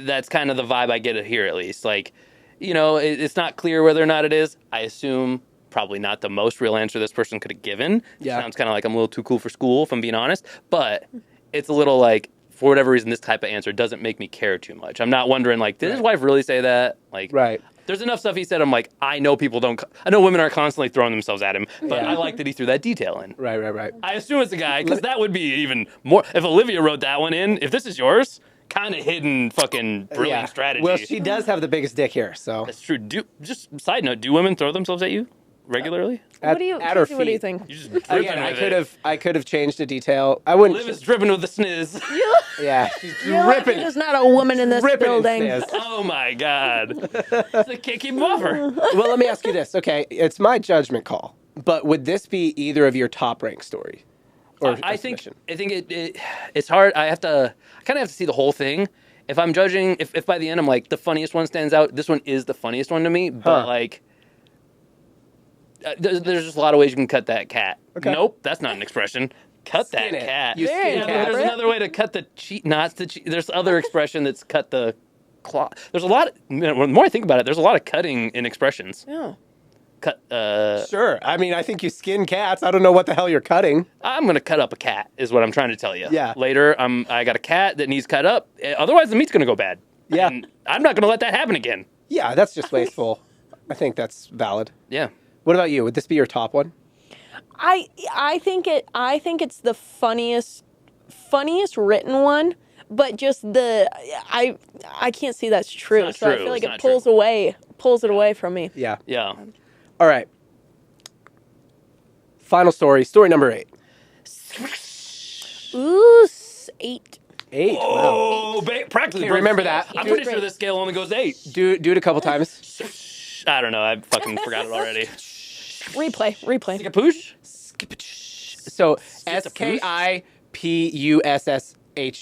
That's kind of the vibe I get here, at least. Like, you know, it's not clear whether or not it is. I assume probably not the most real answer this person could have given. Yeah. Sounds kind of like I'm a little too cool for school, if I'm being honest. But it's a little like, for whatever reason, this type of answer doesn't make me care too much. I'm not wondering, like, did his wife really say that? Like, Right. there's enough stuff he said. I'm like, I know people don't. I know women are constantly throwing themselves at him, but Yeah. I like that he threw that detail in. Right. I assume it's a guy because that would be even more. If Olivia wrote that one in, if this is yours, kind of hidden, fucking brilliant strategy. Well, she does have the biggest dick here, so. That's true. Just side note, do women throw themselves at you regularly? What do you at her Casey, what do you feet. think? You just dripping Again, with I could have changed a detail. I wouldn't. Liv is dripping with the sniz. Yeah, she's You're like, dripping. there's not a woman in this dripping in building. snaz. Oh my god! It's a can't keep him off her. Well, let me ask you this. Okay, it's my judgment call, but would this be either of your top ranked story? Or I a think submission? it's hard. I kind of have to see the whole thing. If I'm judging, if by the end I'm like the funniest one stands out, this one is the funniest one to me. But like, there's just a lot of ways you can cut that cat. Okay. Nope, that's not an expression. Cut Skin that it. cat. You Very skin Yeah, cat. but there's another way to cut the cheek. Not the cheek. There's other expression that's cut the claw. There's a lot. The more I think about it, there's a lot of cutting in expressions. Yeah. Cut. Sure. I mean, I think you skin cats. I don't know what the hell you're cutting. I'm gonna cut up a cat. Is what I'm trying to tell you. Yeah. Later, I got a cat that needs cut up. Otherwise, the meat's gonna go bad. Yeah. And I'm not gonna let that happen again. Yeah, that's just wasteful. I think that's valid. Yeah. What about you? Would this be your top one? I think it's the funniest written one, but just I can't see that's true. not So I true. feel like It's it not pulls it away from me. Yeah. Yeah. All right. Final story. Story number 8. Ooh, 8. 8. Wow. Oh, practically. Okay, remember broke the that. scale. I'm Do pretty it- sure the scale only goes 8. Do it a couple times. I don't know. I fucking forgot it already. Replay. Kapoosh? So Skipapoosh? SKIPUSSH.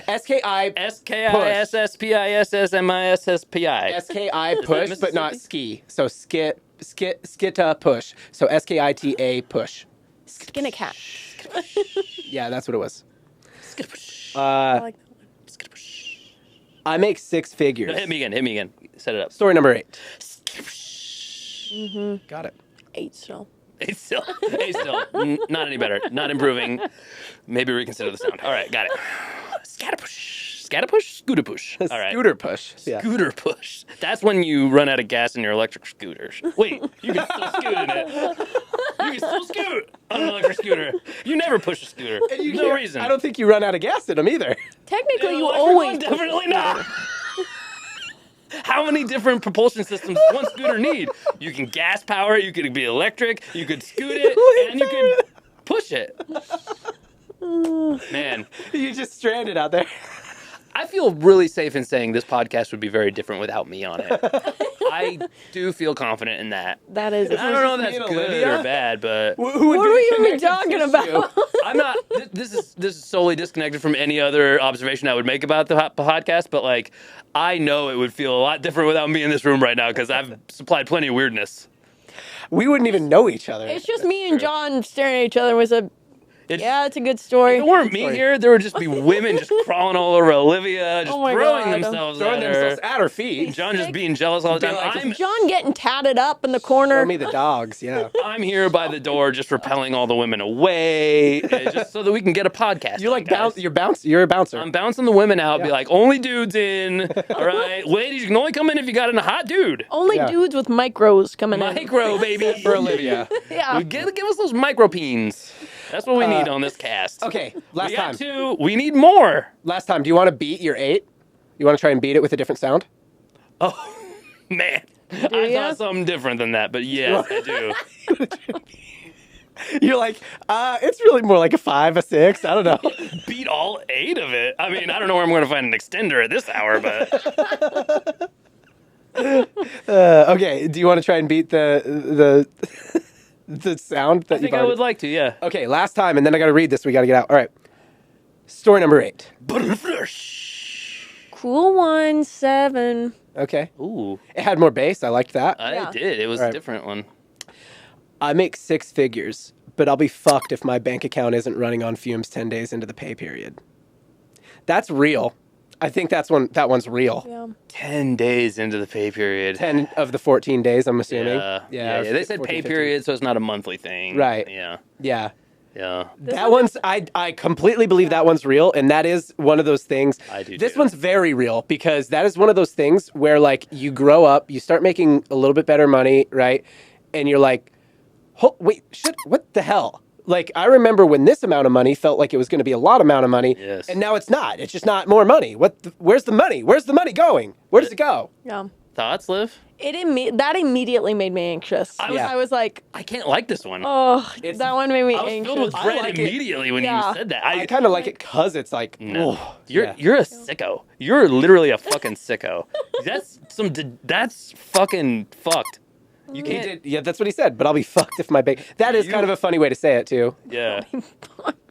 SKI SKISSPISSMISSPI. SKI push, but not ski. So skita push. So SKITA push. Skin a cat. Yeah, that's what it was. I like that one. I make 6 figures. No, hit me again. Set it up. Story number 8. Got it. 8 still. It's still. Not any better. Not improving. Maybe reconsider the sound. All right, got it. Scatapush. Scatapush? Scooter push. All right. Scooter push. Yeah. Scooter push. That's when you run out of gas in your electric scooter. Wait, you can still scoot in it. You can still scoot on an electric scooter. You never push a scooter. You No can't- reason. I don't think you run out of gas in them either. Technically, An you electric always one, definitely not. How many different propulsion systems does one scooter need? You can gas power it, you could be electric, you could scoot it, and you could push it. Man, You're just stranded out there. I feel really safe in saying this podcast would be very different without me on it. I do feel confident in that. That is. I don't know if that's me and good Olivia? or bad, but Who would What be are the we even connective talking tissue? about? I'm not. This is solely disconnected from any other observation I would make about the podcast. But like, I know it would feel a lot different without me in this room right now because I've supplied plenty of weirdness. We wouldn't even know each other. It's just me and John staring at each other and we said, It's, yeah, it's a good story. If it weren't me Sorry. here, there would just be women just crawling all over Olivia, just Oh my throwing God. themselves throwing at themselves her. at her feet. John just being jealous all the Be time. like, I'm John getting tatted up in the corner. Show me the dogs, yeah. I'm here by the door, just repelling all the women away, just so that we can get a podcast. You done, like guys. you're a bouncer. I'm bouncing the women out. Be Yeah. like, only dudes in. All right, ladies, you can only come in if you got a hot dude. Only Yeah. dudes with micros coming in. Micro, baby. For Olivia. Yeah. Give us those micro peens. That's what we need on this cast. Okay, We last got time. 2. We need more. Last time. Do you want to beat your 8? You want to try and beat it with a different sound? Oh, man. I ya? thought something different than that, but yes, I do. You're like, it's really more like a 5, a 6. I don't know. Beat all 8 of it. I mean, I don't know where I'm going to find an extender at this hour, but Okay, do you want to try and beat the the sound that I think you've I already... would like to, yeah. Okay, last time, and then I got to read this. We got to get out. All right. Story number 8. Cool 1, 7. Okay. Ooh, It had more bass. I liked that. I Yeah. did. It was All right. a different one. I make 6 figures, but I'll be fucked if my bank account isn't running on fumes 10 days into the pay period. That's real. I think that one's real. Yeah. 10 days into the pay period. 10 of the 14 days, I'm assuming. Yeah. They said 14, pay 15. period, so it's not a monthly thing. Right. Yeah. Yeah. Yeah. That one's I completely believe that one's real, and that is one of those things. I do This too. one's very real because that is one of those things where like you grow up, you start making a little bit better money, right? And you're like, wait, shit, what the hell? Like I remember when this amount of money felt like it was going to be a lot amount of money, Yes. and now it's not. It's just not more money. Where's the money? Where's the money going? Where does it go? Yeah. Thoughts, Liv? That immediately made me anxious. I was like, I can't like this one. oh, It's- that one made me I was anxious. filled with dread like it. immediately when Yeah. you said that. I kind of like it because it's like, No. oh, You're yeah. you're a sicko. You're literally a fucking sicko. That's fucking fucked. You He can't. did, yeah, that's what he said. But I'll be fucked if my bank. That is kind of a funny way to say it too. Yeah.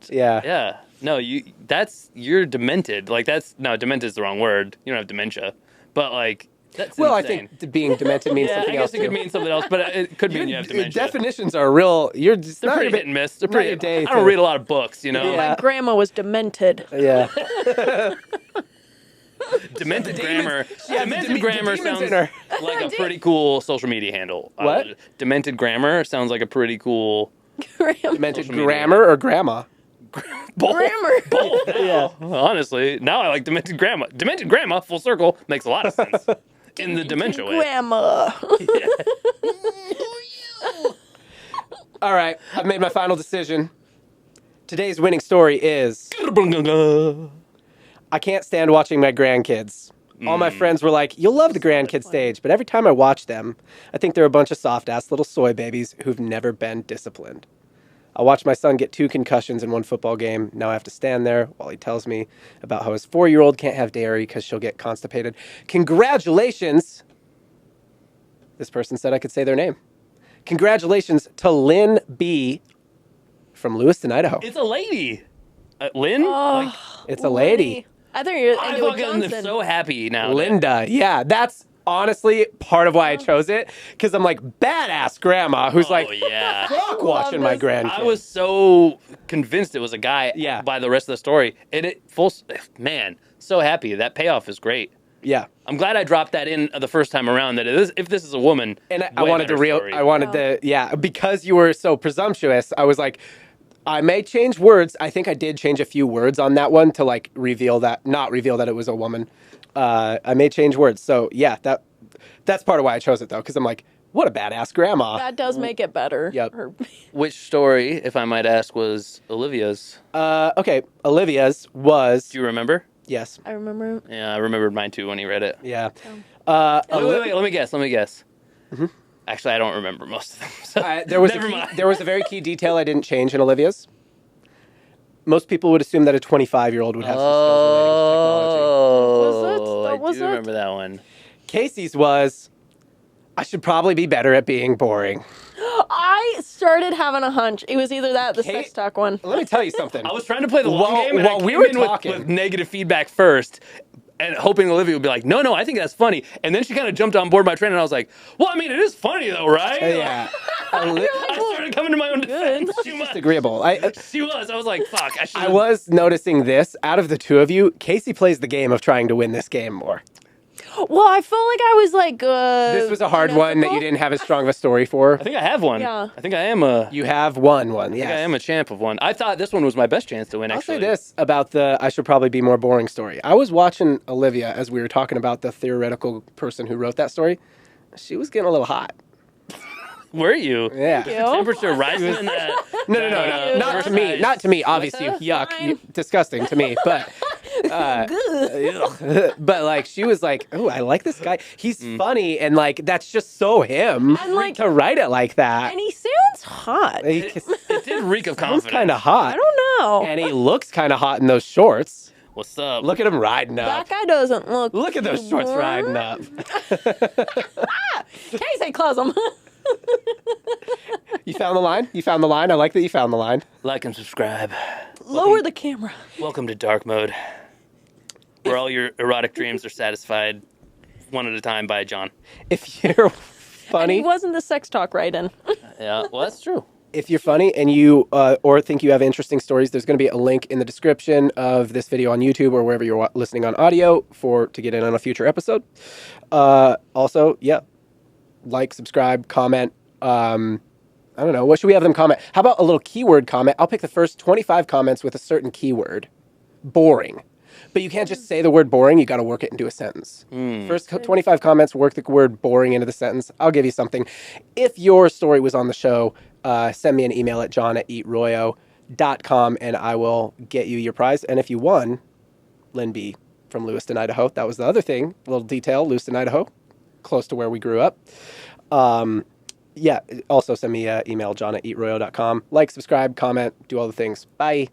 Yeah. Yeah. No, you're demented. Like demented is the wrong word. You don't have dementia. But like that's Well, insane. I think being demented means yeah, something I else guess it could too. mean something else, but it could mean you have dementia. Definitions are real. You're just They're not pretty your hit and miss. They're not pretty. your day I don't to- read a lot of books, you know. Yeah. My grandma was demented. Yeah. Demented The grammar. demons- yeah, the Demented deme- grammar the demons sounds in her. like a pretty cool social media handle. What? Demented grammar sounds like a pretty cool. Demented Social media. grammar or grandma? Both. Grammar. Both. Yeah. Honestly, now I like demented grandma. Demented grandma, full circle, makes a lot of sense. In the dementia way. Grandma. All right. I've made my final decision. Today's winning story is I can't stand watching my grandkids. All my friends were like, you'll love the grandkid stage. But every time I watch them, I think they're a bunch of soft-ass little soy babies who've never been disciplined. I watched my son get 2 concussions in one football game. Now I have to stand there while he tells me about how his 4-year-old can't have dairy because she'll get constipated. Congratulations. This person said I could say their name. Congratulations to Lynn B. from Lewiston, Idaho. It's a lady. Lynn? Oh, It's a lady. I thought you were I into a fucking am Johnson. so happy now. Linda. Yeah, that's honestly part of why I chose it. Because I'm like, badass grandma who's like, Oh, yeah. fuck watching my this. grandkids. I was so convinced it was a guy Yeah. by the rest of the story. And man, so happy. That payoff is great. Yeah. I'm glad I dropped that in the first time around that if this is a woman. And I way wanted better story. I wanted because you were so presumptuous, I was like, I may change words. I think I did change a few words on that one to like not reveal that it was a woman. I may change words. So yeah, that's part of why I chose it though. Cause I'm like, what a badass grandma. That does make it better. Yep. Which story, if I might ask, was Olivia's? Okay. Olivia's was, Do you remember? yes. I remember. Yeah, I remembered mine too when he read it. Yeah. Wait, let me guess. Mm-hmm. Actually, I don't remember most of them. So There was never mind. there was a very key detail I didn't change in Olivia's. Most people would assume that a 25-year-old would have some skills relating to technology. Oh, What was it? What was I do it? remember that one. Casey's was I should probably be better at being boring. I started having a hunch. It was either that or the Kate- sex talk one. Let me tell you something. I was trying to play the long While- game, and while I we came were in with, talking- with negative feedback first, and hoping Olivia would be like, no, I think that's funny. And then she kind of jumped on board my train, and I was like, well, I mean, it is funny, though, right? Yeah. I started coming to my own defense. She was. Agreeable. She was. I was like, fuck. I was noticing this. Out of the two of you, Casey plays the game of trying to win this game more. Well, I felt like I was like. This was a hard one that you didn't have as strong of a story for. I think I have one. Yeah. I think I am a. You have won one, I think I yes. am a champ of one. I thought this one was my best chance to win, I'll actually. say this about the I should probably be more boring story. I was watching Olivia as we were talking about the theoretical person who wrote that story. She was getting a little hot. Were you? Yeah. Thank you. Temperature rising in that. No. Not first to me. night. Not to me. Obviously, That's yuck, fine. disgusting to me. But, but like she was like, "Oh, I like this guy. He's funny, and like that's just so him And, like- to write it like that." And he sounds hot. He It did reek of sounds confidence. kind of hot. I don't know. And he looks kind of hot in those shorts. What's up? Look at him riding That up. guy doesn't look. Look at those shorts riding up. Casey, close them. You found the line? You found the line? I like that you found the line. Like and subscribe. Lower the camera. Welcome to dark mode, where all your erotic dreams are satisfied one at a time by John. If you're And funny, he wasn't the sex talk right in. Yeah, well, that's true. if you're funny and you or think you have interesting stories, there's going to be a link in the description of this video on YouTube or wherever you're listening on audio to get in on a future episode. Also, yeah, like, subscribe, comment. I don't know. What should we have them comment? How about a little keyword comment? I'll pick the first 25 comments with a certain keyword. Boring. But you can't just say the word boring. You got to work it into a sentence. First 25 comments, work the word boring into the sentence. I'll give you something. If your story was on the show, send me an email at john@eatroyo.com and I will get you your prize. And if you won, Lynn B. from Lewiston, Idaho. That was the other thing. A little detail, Lewiston, Idaho. Close to where we grew up. Yeah, also send me an email, john@eatroyo.com. Like, subscribe, comment, do all the things. Bye.